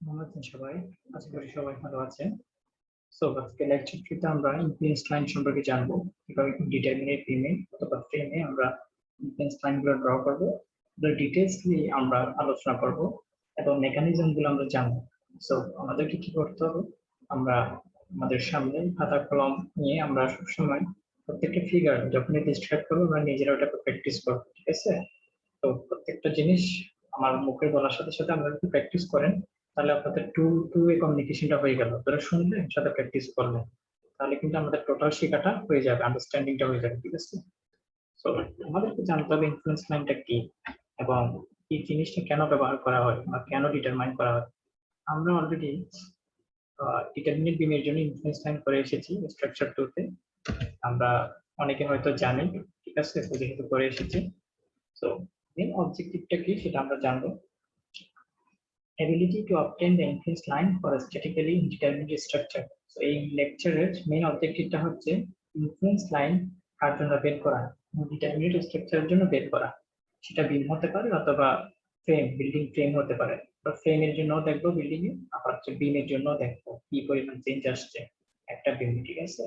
কেমন আছেন সবাই? আশা করি সবাই ভালো আছেন। সো আজকে লেকচারটিতে আমরা ইনফ্লুয়েন্স লাইন সম্পর্কে জানবো। কিভাবে ডিটারমিনেট বিমে অথবা ফ্রেমে আমরা ইনফ্লুয়েন্স লাইনগুলো ড্র করবো। ডিটেইলসলি আমরা আলোচনা করব এবং মেকানিজম গুলো আমরা জানবো। সো আমাদেরকে কি করতে হবে? আমরা আমাদের সামনে খাতা কলম নিয়ে আমরা সবসময় প্রত্যেকটা ফিগার যখনই ডিসক্রাইব করবো আমরা নিজেরা ওটাকে প্র্যাকটিস করবো, ঠিক আছে? তো প্রত্যেকটা জিনিস আমার মুখে বলার সাথে সাথে আমরা যদি প্র্যাকটিস করেন তাহলে আপনাদের টু টু এ কমিউনিকেশনটা হয়ে গেল। তোরা শুনলেন সাথে প্র্যাকটিস করলেন, তাহলে কিন্তু আমাদের টোটাল শেখাটা হয়ে যাবে, আন্ডারস্ট্যান্ডিংটা হয়ে যাবে, ঠিক আছে? তো আমাদেরকে জানতে হবে ইনফ্লুয়েন্স লাইনটা কি এবং এই জিনিসটা কেন ব্যবহার করা হয় বা কেন ডিটারমাইন করা হয়। আমরা অলরেডি ডিটারমিনেট বিমের জন্য ইনফ্লুয়েন্স লাইন করে এসেছি স্ট্রাকচার টুতে। আমরা অনেকে হয়তো জানেন, ঠিক আছে? যেহেতু করে এসেছি, তো মেন অবজেক্টিভটা কি সেটা আমরা জানবো। Ability to obtain the influence line for a statically indeterminate structure. So এই লেকচারের মেইন অবজেক্টিভটা হচ্ছে ইনফ্লুয়েন্স লাইন কার জন্য বের করা, ডিটারমিনেট স্ট্রাকচারের জন্য বের করা। সেটা বিম হতে পারে অথবা ফ্রেম, বিল্ডিং ফ্রেম হতে পারে। তো ফ্রেমের জন্য দেখবো বিল্ডিং এ, আবার হচ্ছে বিমের জন্য দেখবো কি পরিমাণ চেঞ্জ আসছে একটা বিম, ঠিক আছে?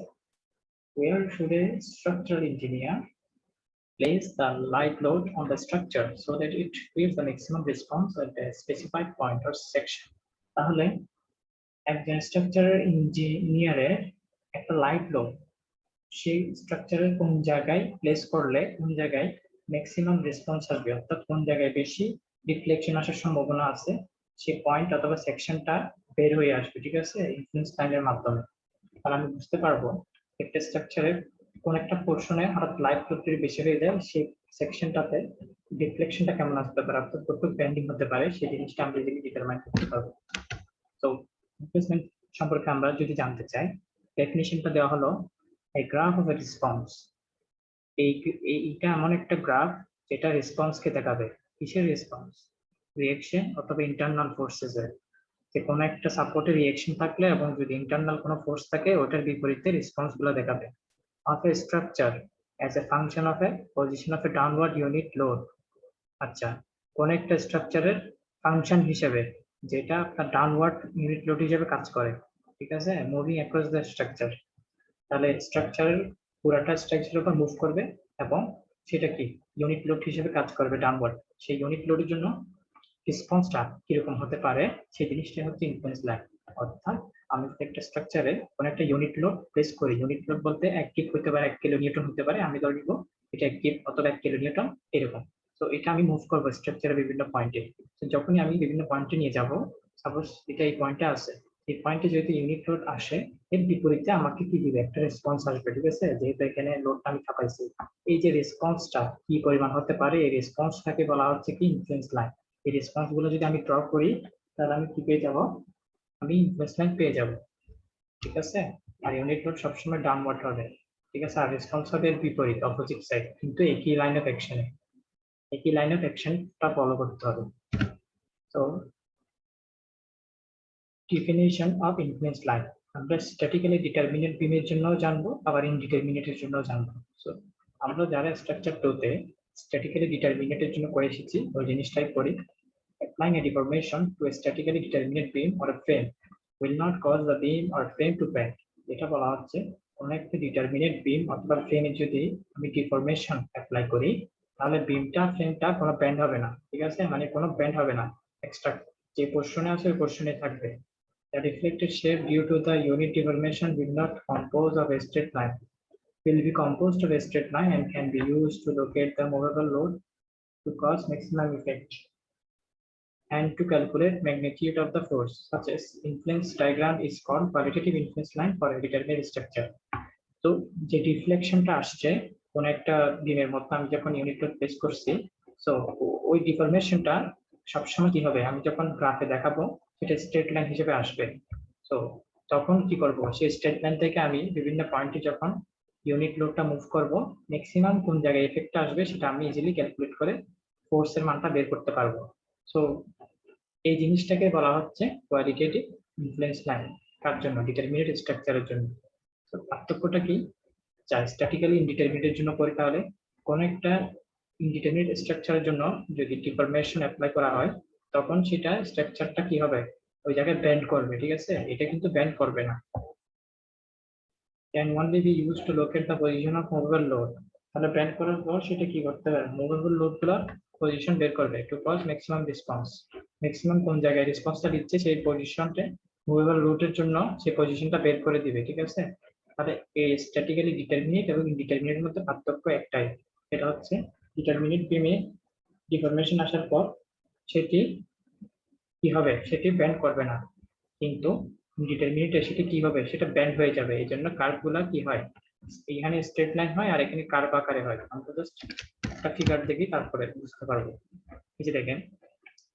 Where should a structural engineer place the light load on the structure so that it gives the maximum response at a specified point or section. তাহলে একজন স্ট্রাকচারাল ইঞ্জিনিয়ারের একটা লাইট লোড সেই স্ট্রাকচারের কোন জায়গায় প্লেস করলে কোন জায়গায় ম্যাক্সিমাম রেসপন্স আসবে, অর্থাৎ কোন জায়গায় বেশি ডিফ্লেকশন আসার সম্ভাবনা আছে সেই পয়েন্ট অথবা সেকশনটা বের হয়ে আসবে, ঠিক আছে? ইনফ্লুয়েন্স লাইনের মাধ্যমে। তাহলে আমি বুঝতে পারবো একটা স্ট্রাকচারের কোন একটা পোর্শনে হঠাৎ লাইট লোড যদি বেশি হয়ে যায় সেই সেকশনটাতে ডিফ্লেকশনটা কেমন আসতে পারে, অর্থাৎ কতটুকু বেন্ডিং হতে পারে সেই জিনিসটা আমরা যদি ডিটারমাইন করতে পারবো। তো ইনফ্লুয়েন্স সম্পর্কে আমরা যদি জানতে চাই, ডেফিনিশনটা দেওয়া হলো a graph of a response. এইটা এমন একটা গ্রাফ যেটা রেসপন্সকে দেখাবে। কিসের রেসপন্স? রিঅ্যাকশন অথবা ইন্টারনাল ফোর্সেস এর। যে কোনো একটা সাপোর্টের রিঅ্যাকশন থাকলে এবং যদি ইন্টারনাল কোনো ফোর্স থাকে ওটার বিপরীতে রেসপন্স গুলো দেখাবে। of a structure as a function of a position of a downward unit load. আচ্ছা, কোন একটা স্ট্রাকচারের ফাংশন হিসেবে যেটা আপনার ডাউনওয়ার্ড ইউনিট লোড হিসেবে কাজ করে, ঠিক আছে? Moving across the structure. তাহলে স্ট্রাকচারের পুরাটা স্ট্রাকচারের উপর মুভ করবে এবং সেটা কি ইউনিট লোড হিসেবে কাজ করবে ডাউনওয়ার্ড। সেই ইউনিট লোডের জন্য রেসপন্সটা কিরকম হতে পারে সেই জিনিসটা হচ্ছে ইনফ্লুয়েন্স লাইন। অর্থাৎ আমি একটা স্ট্রাকচারে কোন একটা ইউনিট লোড প্লেস করি, ইউনিট লোড বলতে 1 কিপ হতে পারে, 1 কিলো নিউটন হতে পারে, আমি ধরে নিব এটা 1 কিপ অথবা 1 কিলো নিউটন এরকম। তো এটা আমি মুভ করবো স্ট্রাকচারের বিভিন্ন পয়েন্টে। তো যখনই আমি বিভিন্ন পয়েন্টে নিয়ে যাব, সাপোজ এটা এই পয়েন্টে আছে, এই পয়েন্টে যদি ইউনিট লোড আসে এর বিপরীতে আমাকে কি দিবে? একটা রেসপন্স আসবে, ঠিক আছে? যেহেতু এখানে লোডটা আমি চাপাইছি, এই যে রেসপন্সটা কি পরিমাণ হতে পারে এই রেসপন্সটাকে বলা হচ্ছে কি ইনফ্লুয়েন্স লাইন। এই রেসপন্স গুলো যদি আমি ড্র করি তাহলে আমি কি পেয়ে যাব? আমি ইনফ্লুয়েন্স লাইন পেয়ে যাব, ঠিক আছে? আর ইউনিট লোড সবসময় ডাউনওয়ার্ড হবে, ঠিক আছে? আর রেসপন্স হবে এর বিপরীত, অপোজিট সাইড, কিন্তু একই লাইন অফ অ্যাকশনে, একই লাইন অফ অ্যাকশনটা ফলো করতে হবে। তো ডেফিনিশন অফ ইনফ্লুয়েন্স লাইন আমরা স্ট্যাটিক্যালি ডিটারমিনেট বিমের জন্য জানবো, আবার ইনডিটারমিনেটের জন্য জানবো। সো আমরা যারা স্ট্রাকচার টুতে স্ট্যাটিক্যালি ডিটারমিনেটের জন্য করে এসেছি ওই জিনিসটাই করি। Applying a deformation to a statically determinate beam or a frame will not cause the beam or frame to bend. এটা বলা হচ্ছে কোন একটা ডিটারমিনেট বিম অথবা ফ্রেমে যদি আমি ডিফরমেশন অ্যাপ্লাই করি তাহলে বিমটা ফ্রেমটা কোনো বেন্ড হবে না, ঠিক আছে? মানে কোনো বেন্ড হবে না, এক্সট্রা যে পোর্শনে আছে ওই পোর্শনে থাকবে। The reflected shape due to the unit deformation will not compose of a straight line, will be composed of a straight line and can be used to locate the movable load to cause maximum effect and to calculate magnitude of the force. Such as influence diagram is called qualitative influence line for a determinate structure. তো যে ডিফ্লেকশনটা আসছে কোন একটা বিমের মধ্যে আমি যখন unit load place করছি, সো ওই ডিফরমেশনটা সবসময় কি হবে? আমি যখন গ্রাফে দেখাবো সেটা স্ট্রেট লাইন হিসেবে আসবে। সো তখন কি করব? সেই স্ট্রেট লাইন থেকে আমি বিভিন্ন পয়েন্টে যখন ইউনিট লোডটা মুভ করব ম্যাক্সিমাম কোন জায়গায় এফেক্ট আসবে সেটা আমি ইজিলি ক্যালকুলেট করে ফোর্সের মানটা বের করতে পারবো। সো এই জিনিসটাকে বলা হচ্ছে কোয়ালিটেটিভ ইনফ্লুয়েন্স লাইন। কার জন্য? ডিটারমিনেট স্ট্রাকচারের জন্য। তো পার্থক্যটা কি? যা স্ট্যাটিক্যালি ইনডিটারমিনেটের জন্য করি তাহলে কোন একটা ইনডিটারমিনেট স্ট্রাকচারের জন্য যদি ডিফরমেশন অ্যাপ্লাই করা হয় তখন সেটা স্ট্রাকচারটা কি হবে? ওই জায়গায় ব্যান্ড করবে, ঠিক আছে, এটা কিন্তু ব্যান্ড করবে না। can only be used to locate the position of movable load, তাহলে ব্যান্ড করার পর সেটা কি করতে পারে, মুভেবল লোড গুলোর পজিশন বের করবে to cause maximum response, maximum কোন জায়গায় রেসপন্সটা দিচ্ছে সেই পজিশনটা মুভেবল লোডের জন্য সেই পজিশনটা বের করে দিবে, ঠিক আছে। তাহলে এই স্ট্যাটিক্যালি ডিটারমিনেট এবং ইনডিটারমিনেটের মধ্যে পার্থক্য একটাই, এটা হচ্ছে ডিটারমিনেট বিমে ডিফরমেশন আসার পর সেটি কি হবে, সেটি ব্যান্ড করবে না, কিন্তু ডিটারমিনেটে সেটা কি হবে, সেটা ব্যান্ড হয়ে যাবে। এই জন্য কার্ভ গুলা কি হয়, এখানে স্ট্রেট লাইন হয় আর এখানে কার্ভ আকারে হয়। আমরা জাস্ট একটা ফিগার দেখি তারপরে বুঝতে পারবো। এই যে দেখেন,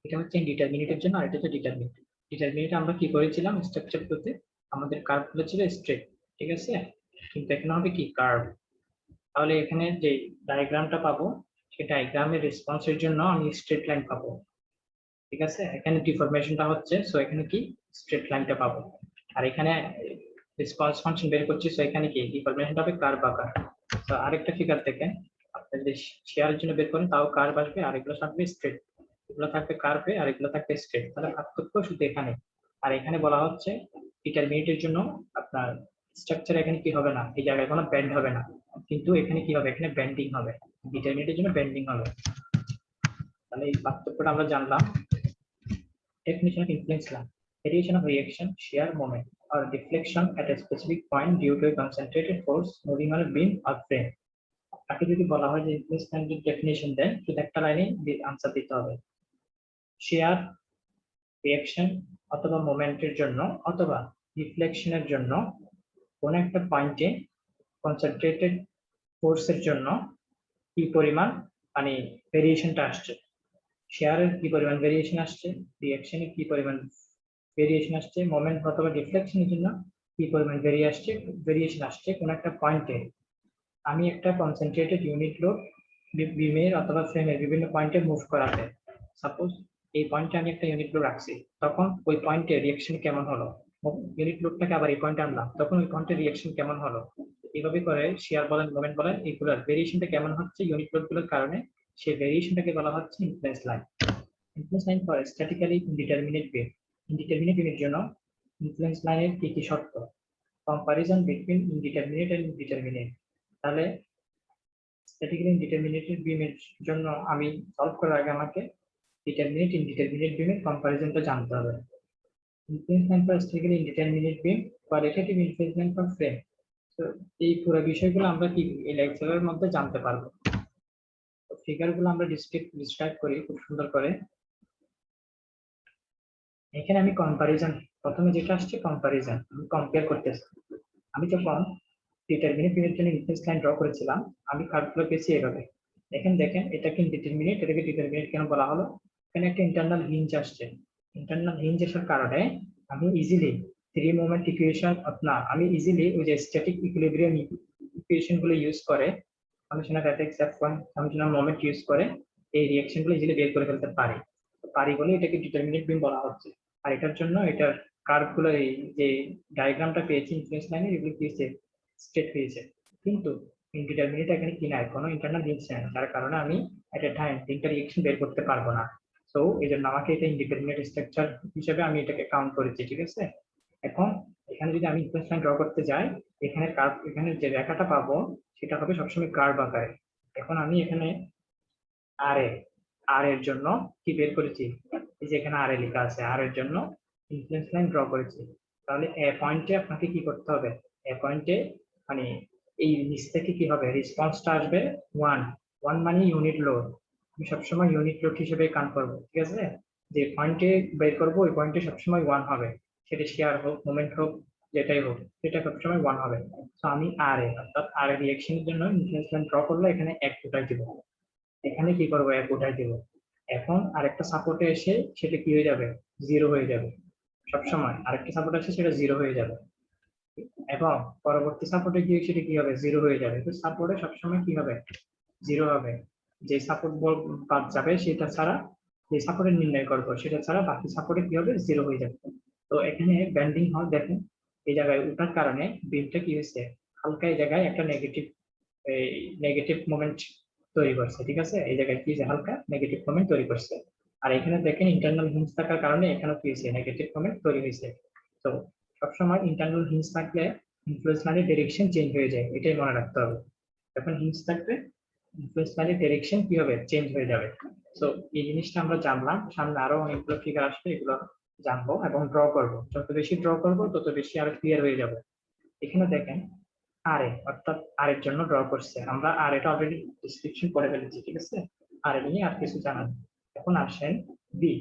এটা হচ্ছে ডিটারমিনেটের জন্য আর এটা হচ্ছে ডিটারমিনেট। ডিটারমিনেট আমরা কি করেছিলাম, স্ট্রাকচার করতে আমাদের কার্ভ গুলো ছিল স্ট্রেট, ঠিক আছে, কিন্তু এখানে হবে কি কার্ভ। তাহলে এখানে যে ডায়াগ্রামটা পাবো সেই ডায়াগ্রামের রেসপন্সের জন্য আমি স্ট্রেট লাইন পাবো, ঠিক আছে। এখানে ডিফরমেশনটা হচ্ছে, সো এখানে কি স্ট্রেট লাইনটা পাবো, আর এখানে রেসপন্স ফাংশন বের করছি, সো এখানে কি ডিফরমেশনটা হবে কার্ভ আকার। তো আরেকটা ফিগার দেখেন, আপনি যদি শেয়ারের জন্য বের করেন তাও কার্ভ আসবে, আর এগুলো থাকবে স্ট্রেট, এগুলো থাকবে কার্ভে আর এগুলো থাকবে স্ট্রেট। তাহলে পার্থক্য শুধু এখানে। আর এখানে বলা হচ্ছে ডিটারমিনেটের জন্য আপনার স্ট্রাকচার এখানে কি হবে না, এই জায়গায় কোনো ব্যান্ড হবে না, কিন্তু এখানে কি হবে, এখানে ব্যান্ডিং হবে, ডিটারমিনেটের জন্য ব্যান্ডিং হবে। তাহলে এই পার্থক্যটা আমরা জানলাম। Definition of influence line: variation of reaction, shear moment, or deflection at a specific point due to a concentrated force moving on a beam or frame. তাকে যদি বলা হয় যে ইনফ্লুয়েন্স লাইনের ডেফিনেশন দেন, শুধু একটা লাইনে আনসার দিতে হবে। শেয়ার, রিঅ্যাকশন অথবা মোমেন্টের জন্য অথবা ডিফ্লেকশনের জন্য কোন একটা পয়েন্টে কনসেন্ট্রেটেড ফোর্সের জন্য কি পরিমাণ মানে ভেরিয়েশনটা আসছে, শেয়ারের কি পরিমাণ ভেরিয়েশন আসছে, রিঅ্যাকশনে কি পরিমাণ ভেরিয়েশন আসছে, মোমেন্ট অথবা ডিফ্লেকশনের জন্য কি পরিমাণ ভেরিয়েশন আসছে কোন একটা পয়েন্টে। আমি একটা কনসেন্ট্রেটেড ইউনিট লোড বিমের অথবা ফ্রেমের বিভিন্ন পয়েন্টে মুভ করাতে, সাপোজ এই পয়েন্টে আমি একটা ইউনিট লোড রাখছি, তখন ওই পয়েন্টে রিঅ্যাকশন কেমন হলো, ইউনিট লোডটাকে আবার এই পয়েন্টে আনলাম, তখন ওই পয়েন্টের রিঅ্যাকশন কেমন হলো, এইভাবে করে শেয়ার বলেন মোমেন্ট বলেন এগুলোর ভেরিয়েশনটা কেমন হচ্ছে ইউনিট লোড গুলোর কারণে, সেই ভেরিয়েশনটাকে বলা হচ্ছে influence line. Influence line for statically indeterminate beam, indeterminate বিমের জন্য ইনফ্লুয়েন্স লাইনের কি কি শর্ত, comparison between indeterminate and determinate. তাহলে স্ট্যাটিক্যালি ইনডিটারমিনেটেড বিমের জন্য আমি সলভ করার আগে আমাকে ডিটারমিনেট ইনডিটারমিনেট বিমের কম্পারিজনটা জানতে হবে। Influence line for statically indeterminate beam, qualitative influence line for frame. তো এই পুরো বিষয়গুলো আমরা কি এই লেকচারের মধ্যে জানতে পারবো। ফিগারগুলো আমরা ডিসক্রাইব করি খুব সুন্দর করে। এখানে আমি কম্পারিজন, প্রথমে যেটা আসছে কম্পারিজন, আমি কম্পেয়ার করতেছি। আমি যখন ডিটারমিনেট বিমের জন্য ইনফ্লুয়েন্স লাইন ড্র করেছিলাম, আমি কার্ভগুলো পেয়েছি এভাবে। দেখেন এটাকে ডিটারমিনেট, এটাকে ডিটারমিনেট কেন বলা হলো, এখানে একটা ইন্টারনাল হিঞ্জ আসছে, ইন্টারনাল হিঞ্জ আসার কারণে আমি ইজিলি থ্রি মোমেন্ট ইকুয়েশন না, আমি ইজিলি ওই যে স্ট্যাটিক ইকুইলিব্রিয়াম ইকুয়েশন গুলো ইউজ করে ফাংশন অফ এফ(x) F1 function of moment use করে এই রিঅ্যাকশন গুলো ইজিলি বের করে ফেলতে পারি বলে এটাকে ডিটারমিনেট বিম বলা হচ্ছে। আর এটার জন্য এটার কার্ভ গুলো এই যে ডায়াগ্রামটা পেয়েছি ইনফ্লুয়েন্স লাইনে, এগুলো দিয়েছে স্ট্রেট হয়েছে, কিন্তু ইনডিটারমিনেট এখানে কি নাই, কোনো ইন্টারনাল হিঞ্জ নাই, যার কারণে আমি একটা টাইম তিনটা রিঅ্যাকশন বের করতে পারবো না। তো এই জন্য আমাকে এটা ইনডিটারমিনেট স্ট্রাকচার হিসেবে আমি এটাকে কাউন্ট করেছি, ঠিক আছে। এখন এখানে যদি আমি ইনফ্লুয়েন্স লাইন ড্র করতে যাই, এখানে কার্ভ, এখানে যে রেখাটা পাবো সেটা হবে সবসময় কার্ভ আকারে। এখন আমি এখানে আর এর জন্য কি বের করেছি, এই যে এখানে আর এ লেখা আছে, আর এর জন্য ইনফ্লুয়েন্স লাইন ড্র করেছি। তাহলে এ পয়েন্টে আপনাকে কি করতে হবে, এ পয়েন্টে মানে এই নিচ থেকে কি হবে, রেসপন্সটা আসবে 1 মানে ইউনিট লোড, আমি সবসময় ইউনিট লোড হিসেবে কাউন্ট করবো, ঠিক আছে। যে পয়েন্টে বের করবো ওই পয়েন্টে সবসময় 1 হবে, সেটা শেয়ার হোক মোমেন্ট হোক যেটাই হোক, সেটা সবসময় 1 হবে। তো আমি আর এ অর্থাৎ আর এর রিঅ্যাকশনের জন্য ইনফ্লুয়েন্স লাইন ড্র করলে এখানে এক উঠাই দিব, এখানে কি করবো এক উঠাই দিব। এখন আরেকটা সাপোর্টে এসে সেটা কি হয়ে যাবে, জিরো হয়ে যাবে, সবসময় আরেকটা সাপোর্ট আসে সেটা জিরো হয়ে যাবে, এবং পরবর্তী সাপোর্টে গিয়ে সেটা কি হবে, জিরো হয়ে যাবে। তো সাপোর্টে সবসময় কি হবে, জিরো হবে। যে সাপোর্ট বাদ যাবে সেটা ছাড়া, যে সাপোর্টে নির্ণয় করবো সেটা ছাড়া বাকি সাপোর্টে কি হবে, জিরো হয়ে যাবে। তো এখানে ব্যান্ডিং হয়, দেখেন এই জায়গায় উঠার কারণে বিমটা কি হয়েছে, হালকা এই জায়গায় একটা নেগেটিভ মোমেন্ট তৈরি করছে, ঠিক আছে। এই জায়গায় কি যে হালকা নেগেটিভ মোমেন্ট তৈরি করছে। আর এখানে দেখেন ইন্টারনাল হিঞ্জ থাকার কারণে এখানে কি হয়েছে, নেগেটিভ মোমেন্ট তৈরি হয়েছে। তো সবসময় ইন্টারনাল হিঞ্জ থাকলে ইনফ্লুয়েন্স লাইনের ডিরেকশন চেঞ্জ হয়ে যায়, এটাই মনে রাখতে হবে। যখন হিঞ্জ থাকবে ইনফ্লুয়েন্স লাইনের ডিরেকশন কি হবে, চেঞ্জ হয়ে যাবে। তো এই জিনিসটা আমরা জানলাম, সামনে আরো অনেকগুলো ফিগার আসবে, এগুলো জানবো এবং ড্র করবো। যত বেশি ড্র করবো তত বেশি আরো ক্লিয়ার হয়ে যাবে। এখানে দেখেন আরএ, অর্থাৎ আর এর জন্য ড্র করছে, আমরা আর এটা অলরেডি ডিসক্রিপশন করে ফেলেছি, ঠিক আছে। আর নিয়ে আর কিছু জানান। এখন আসেন বি।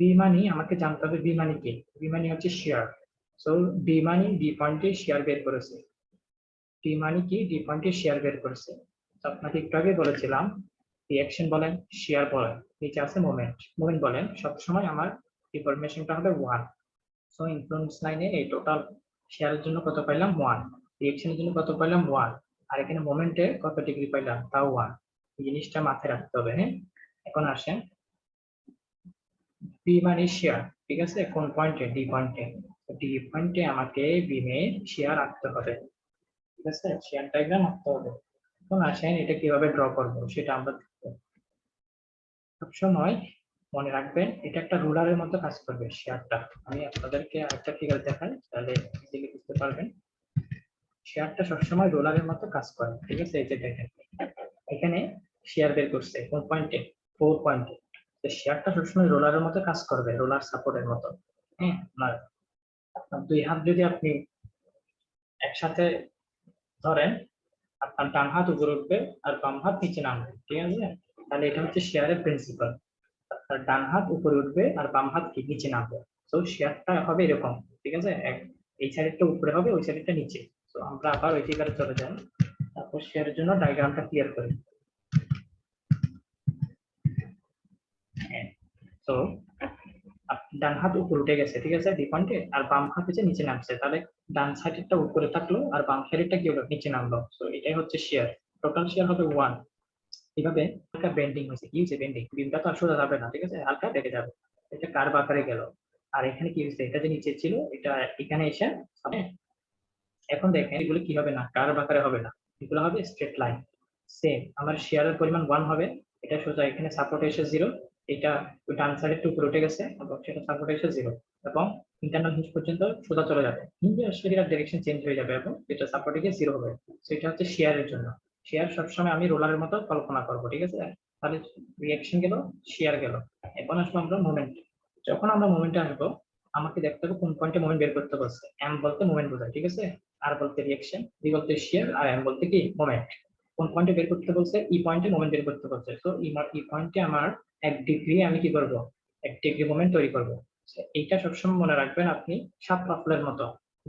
বি মানে আমাকে জানতে হবে বি মানে কি। বি মানে হচ্ছে শেয়ার। সো বি মানে ডি পয়েন্টে শেয়ার বের করেছে। ডি মানে কি, ডি পয়েন্টে শেয়ার বের করেছে। তো আপনাকে একটু আগে বলেছিলাম রিঅ্যাকশন বলেন, শেয়ার বলেন, নিচে আছে মোমেন্ট, মোমেন্ট বলেন, সবসময় আমার ইনফরমেশনটা হবে 1। সো ইনফ্লুয়েন্স লাইনে এই টোটাল শেয়ারের জন্য কত পাইলাম 1, রিঅ্যাকশনের জন্য কত পাইলাম 1, আর এখানে মোমেন্টে কত ডিগ্রি পাইলাম তাও 1। এই জিনিসটা মাথায় রাখতে হবে। হ্যাঁ, এখন আসেন বি মানে শেয়ার, ঠিক আছে, কোন পয়েন্টে, ডি পয়েন্টে। ডি পয়েন্টে আমাকে বিমে শেয়ার আঁকতে হবে, ঠিক আছে, শেয়ার ডায়াগ্রাম আঁকতে হবে। এখন আসেন এটা কিভাবে ড্র করব সেটা আমরা দেখব। সবসময় মনে রাখবেন এটা একটা রুলারের মতো কাজ করবে শেয়ারটা। আমি আপনাদেরকে আরেকটা ফিগার দেখাই, তাহলে ইজিলি বুঝতে পারবেন। শেয়ারটা সবসময় রোলারের মতো কাজ করে, ঠিক আছে। এই যে দেখেন এখানে শেয়ার বের করছে কোন পয়েন্টে, 4 পয়েন্টে। তো শেয়ারটা সবসময় রোলারের মতো কাজ করবে, রোলার সাপোর্টের মতো। হ্যাঁ, আপনার দুই হাত যদি আপনি একসাথে ধরেন, আপনার ডান হাত উপরে উঠবে আর বাম হাত নিচে নামবে, ঠিক আছে। তাহলে এটা হচ্ছে শেয়ারের প্রিন্সিপাল। আপনার ডান হাত উপরে উঠবে আর বাম হাত কি নিচে নামবে। তো শেয়ারটা হবে এরকম, ঠিক আছে, এই সাইডটা উপরে হবে, ওই সাইডটা নিচে। তো আমরা আবার ওই ফিগারে চলে যাই, তারপর শেয়ারের জন্য ডায়াগ্রামটা ক্লিয়ার করি। তো ডান হাত উপরে উঠে গেছে, ঠিক আছে, ডি পয়েন্টে, আর বাম হাত হচ্ছে নিচে নামছে। তাহলে ডান সাইডেরটা উপরে থাকলো আর বাম সাইডেরটা কি হলো, নিচে নামলো। তো এটাই হচ্ছে শেয়ার। টোটাল শেয়ার হবে 1। এইভাবে হালকা বেন্ডিং হয়েছে, কি হয়েছে বেন্ডিং, বিমটা তো আর সোজা যাবে না, ঠিক আছে, হালকা বেঁকে যাবে। এটা কার্ভ আকারে গেল। আর এখানে কি হয়েছে, এটা যে নিচে ছিল এটা এখানে এসে, এখন দেখেন এগুলো কি হবে না, কার্ভ আকারে হবে না, এগুলো হবে স্ট্রেট লাইন। সেম আমার শেয়ারের পরিমাণ 1 হবে, এটা সোজা এখানে সাপোর্ট এসে 0, এটা ওই ডান সাইডে একটু উপরে উঠে গেছে এবং সেটা সাপোর্ট এসে 0, এবং ইন্টারনাল হিঞ্জ পর্যন্ত সোজা চলে যাবে। হিঞ্জে আসলে এটার ডাইরেকশন চেঞ্জ হয়ে যাবে এবং এটা সাপোর্টে গিয়ে 0 হবে। সেটা হচ্ছে শেয়ারের জন্য। শেয়ার সবসময় আমি রোলারের মতো কল্পনা করবো, ঠিক আছে। তাহলে রিঅ্যাকশন গেল, শেয়ার গেল। এখন আসবো আমরা মোমেন্ট। যখন আমরা মোমেন্টে আসবো, আমাকে দেখতে হবে কোন পয়েন্টে মোমেন্ট বের করতে বলছে। এম বলতে মোমেন্ট বোঝায়, ঠিক আছে, আর বলতে রিঅ্যাকশন, ডি বলতে শেয়ার, আর এম বলতে কি মোমেন্ট। কোন পয়েন্টে বের করতে বলছে, ই পয়েন্টে মোমেন্ট বের করতে বলছে। তো ই পয়েন্টে আমার 1 ডিগ্রি আমি কি করব, 1 ডিগ্রি মোমেন্ট তৈরি করব। এইটা সবসময় মনে রাখবেন আপনি, শাপলা ফুলের মতো।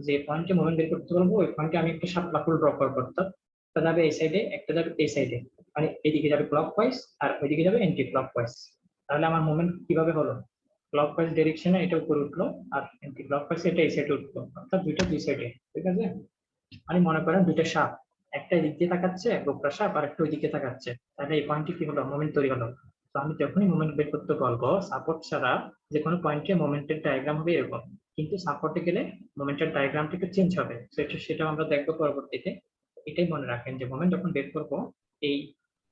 যে পয়েন্টে মোমেন্ট বের করতে বলবো ওই পয়েন্টে আমি একটা শাপলা ফুল ড্র করবো। একটা যাবে এই সাইডে, একটা যাবে এই সাইডে, মানে এদিকে যাবে ক্লক ওয়াইজ আর ওইদিকে যাবে এন্টি ক্লক ওয়াইজ। তাহলে আমার মোমেন্ট কিভাবে হলো, ক্লক ওয়াইজ ডিরেকশনে এটা উপরে উঠলো আর এন্টি ক্লক ওয়াইজ এটা এই সাইডে উঠলো, অর্থাৎ দুইটা দুই সাইডে, ঠিক আছে। মানে মনে করেন দুইটা সাপ, একটা এদিক দিয়ে তাকাচ্ছে গোকরা সাপ, আর একটা ওই দিকে তাকাচ্ছে। তাহলে এই পয়েন্টে কি হলো, মোমেন্ট তৈরি হলো। তো আমি যখনই মোমেন্ট বের করতে বলবো, সাপোর্ট ছাড়া যে কোনো পয়েন্টে মোমেন্টের ডায়াগ্রাম হবে এরকম, কিন্তু সাপোর্টে গেলে মোমেন্টের ডায়াগ্রামটা একটু চেঞ্জ হবে। সেটাও আমরা দেখবো পরবর্তীতে। এটাই মনে রাখেন যে মোমেন্ট যখন বের করবো, এই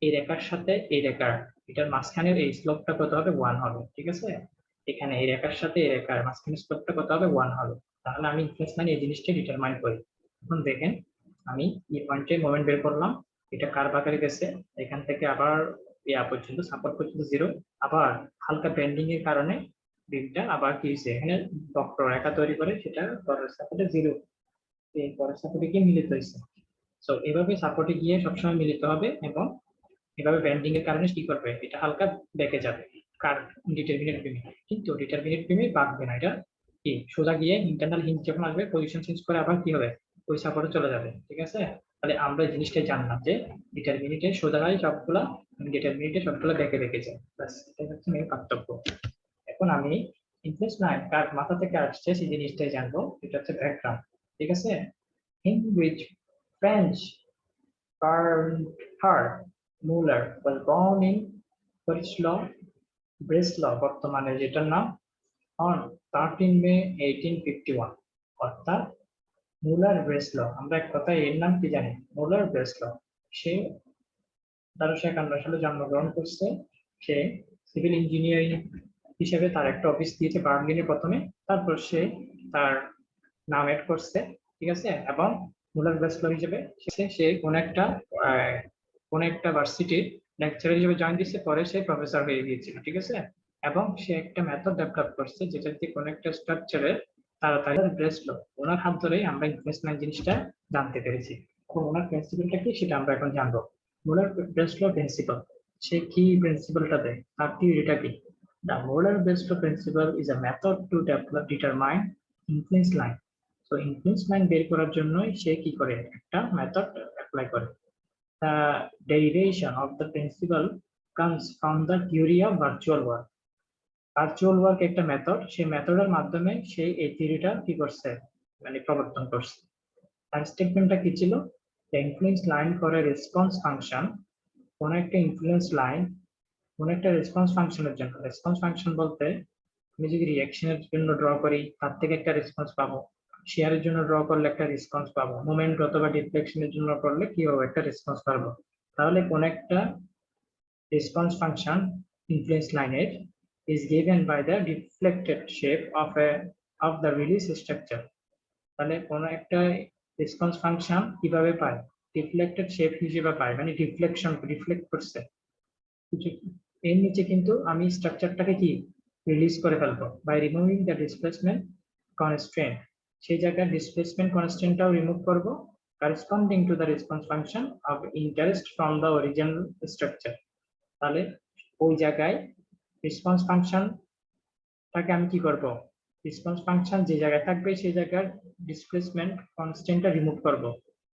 এই রেখার সাথে এই রেখার, এটার মাঝখানের এই স্লোপটা কত হবে, 1 হবে, ঠিক আছে। এখানে এই রেখার সাথে এই রেখার মাঝখানের স্লোপটা কত হবে, 1 হবে। তাহলে আমি ইনফ্লুয়েন্স লাইন এই জিনিসটা ডিটারমাইন করি। এখন দেখেন আমি এই পয়েন্টে মোমেন্ট বের করলাম, এটা কার্ভ আকারে গেছে, এখান থেকে আবার ইয়া পর্যন্ত, সাপোর্ট পর্যন্ত 0, আবার হালকা বেন্ডিং এর কারণে বিমটা আবার কি হয়েছে, এখানে বক্ররেখা তৈরি করে সেটা পরের সাপোর্টে 0, এই পরের সাপোর্টে গিয়ে মিলিত হয়েছে। তো এভাবে সাপোর্টে গিয়ে সবসময় মিলিত হবে এবং এভাবে বেন্ডিং এর কারণে কি করবে, এটা হালকা বেঁকে যাবে। কার ডিটারমিনেট বিমে, কিন্তু ডিটারমিনেট বিমে বাঁকবে না, এটা কি সোজা গিয়ে ইন্টারনাল হিঞ্জ যখন আসবে পজিশন চেঞ্জ করে আবার কি হবে, ওই সাপোর্টে চলে যাবে, ঠিক আছে। তাহলে আমরা এই জিনিসটাই জানলাম যে ডিটারমিনেটে সোজা হয় সবগুলা, ডিটারমিনেটে সবগুলা বেঁকে বেঁকে যায়, ব্যাস এটাই হচ্ছে মেন পার্থক্য। এখন আমি ইনফ্লুয়েন্স লাইন কার মাথা থেকে আসছে সেই জিনিসটাই জানবো, এটা হচ্ছে ব্যাকগ্রাউন্ড, ঠিক আছে। In which French Bernhard Muller was born in Breslau, ব্রেসলাও বর্তমানে যেটার নাম, on 13 মে 1851। অর্থাৎ মুলার ব্রেসলাও, আমরা এক কথায় এর নাম কি জানি, মুলার ব্রেসলাও। সে 1851 সালে জন্মগ্রহণ করছে। সে সিভিল ইঞ্জিনিয়ারিং হিসেবে তার একটা অফিস দিয়েছে বার্লিনে প্রথমে, তারপর সে তার নাম এড করছে, ঠিক আছে, এবং মুলার বেস্ট ল হিসেবে সে কোন একটা ভার্সিটির লেকচারার হিসেবে জয়েন দিচ্ছে, পরে সে প্রফেসর হয়ে গিয়েছিল, ঠিক আছে। এবং সে একটা মেথড ডেভেলপ করছে যেটা দিয়ে কোন একটা স্ট্রাকচারে তাড়াতাড়ি বেস্ট ল, ওনার হাত ধরেই আমরা ইনভেস্টমেন্ট জিনিসটা জানতে পেরেছি। এবং ওনার প্রিন্সিপালটা কি সেটা আমরা এখন জানবো। মুলার বেস্ট ল প্রিন্সিপাল, সে কি প্রিন্সিপালটা দেয়, তার থিওরিটা কি? The Muller-Best principle is a method to determine influence line. So influence line বের করার জন্য সে কি করে, একটা মেথড অ্যাপ্লাই করে। The derivation of the principle comes from the theory of virtual work. Virtual work একটা মেথড, সেই মেথডের মাধ্যমে সে এই থিওরিটা কি করছে, মানে প্রবর্তন করছে। তার স্টেটমেন্টটা কি ছিল? The influence line for a response function, কোন একটা ইনফ্লুয়েন্স লাইন কোন একটা রেসপন্স ফাংশনের জন্য, রেসপন্স ফাংশন বলতে আমি যদি রিঅ্যাকশনের জন্য ড্র করি তার থেকে একটা রেসপন্স পাবো, শেয়ারের জন্য ড্র করলে একটা রেসপন্স পাবো, মুভমেন্ট অথবা ডিফ্লেকশনের জন্য করলে কি হবে, একটা রেসপন্স পাবো। তাহলে কোন একটা রেসপন্স ফাংশন ইনফ্লুয়েন্স লাইনের is given by the deflected shape of the release structure. তাহলে কোন একটা রেসপন্স ফাংশন কিভাবে পায়, ডিফ্লেক্টেড শেপ হিসেবে পায়, মানে ডিফ্লেক্ট করছে কিছু। এর নিচে কিন্তু আমি স্ট্রাকচারটাকে কি রিলিজ করে ফেলবো by removing the displacement constraint. সেই জায়গায় ডিসপ্লেসমেন্ট কনস্ট্রেন্টটাও রিমুভ করব corresponding to the response function of interest from the original structure। তাহলে ওই জায়গায় রেসপন্স ফাংশনটাকে আমি কি করব, রেসপন্স ফাংশন যে জায়গায় থাকবে সেই জায়গার ডিসপ্লেসমেন্ট কনস্ট্যান্টটা রিমুভ করব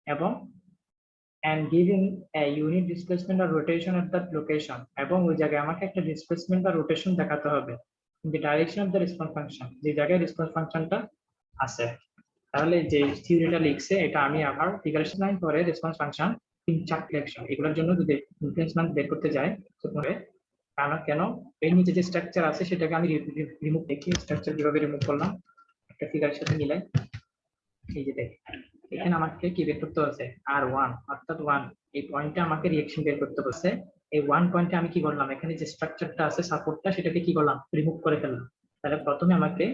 এবং and giving a unit displacement or rotation at that location, এবং ওই জায়গায় আমাকে একটা ডিসপ্লেসমেন্ট বা রোটেশন দেখাতে হবে in the direction of the response function, যে জায়গায় রেসপন্স ফাংশনটা আছে। তাহলে যে থিওরিটা লিখছে এটা আমি আবার ফিগারেশন লাইন করে রেসপন্স ফাংশন তিন চার লেকচার এগুলোর জন্য যদি ইনফ্লুয়েন্স মান বের করতে যাই তাহলে কেন এর নিচে যে স্ট্রাকচার আছে সেটাকে আমি রিমুভ দেখি, স্ট্রাকচার কিভাবে রিমুভ করলাম একটা ফিগারের সাথে মিলাই। এই যে দেখি এখানে আমাকে কি বের করতে হচ্ছে, R1 অর্থাৎ 1, এই পয়েন্টে আমাকে রিঅ্যাকশন বের করতে হচ্ছে। এই 1 পয়েন্টে আমি কি করলাম, এখানে যে স্ট্রাকচারটা আছে সাপোর্টটা সেটাকে কি করলাম, রিমুভ করে ফেললাম। তাহলে প্রথমে আমাকে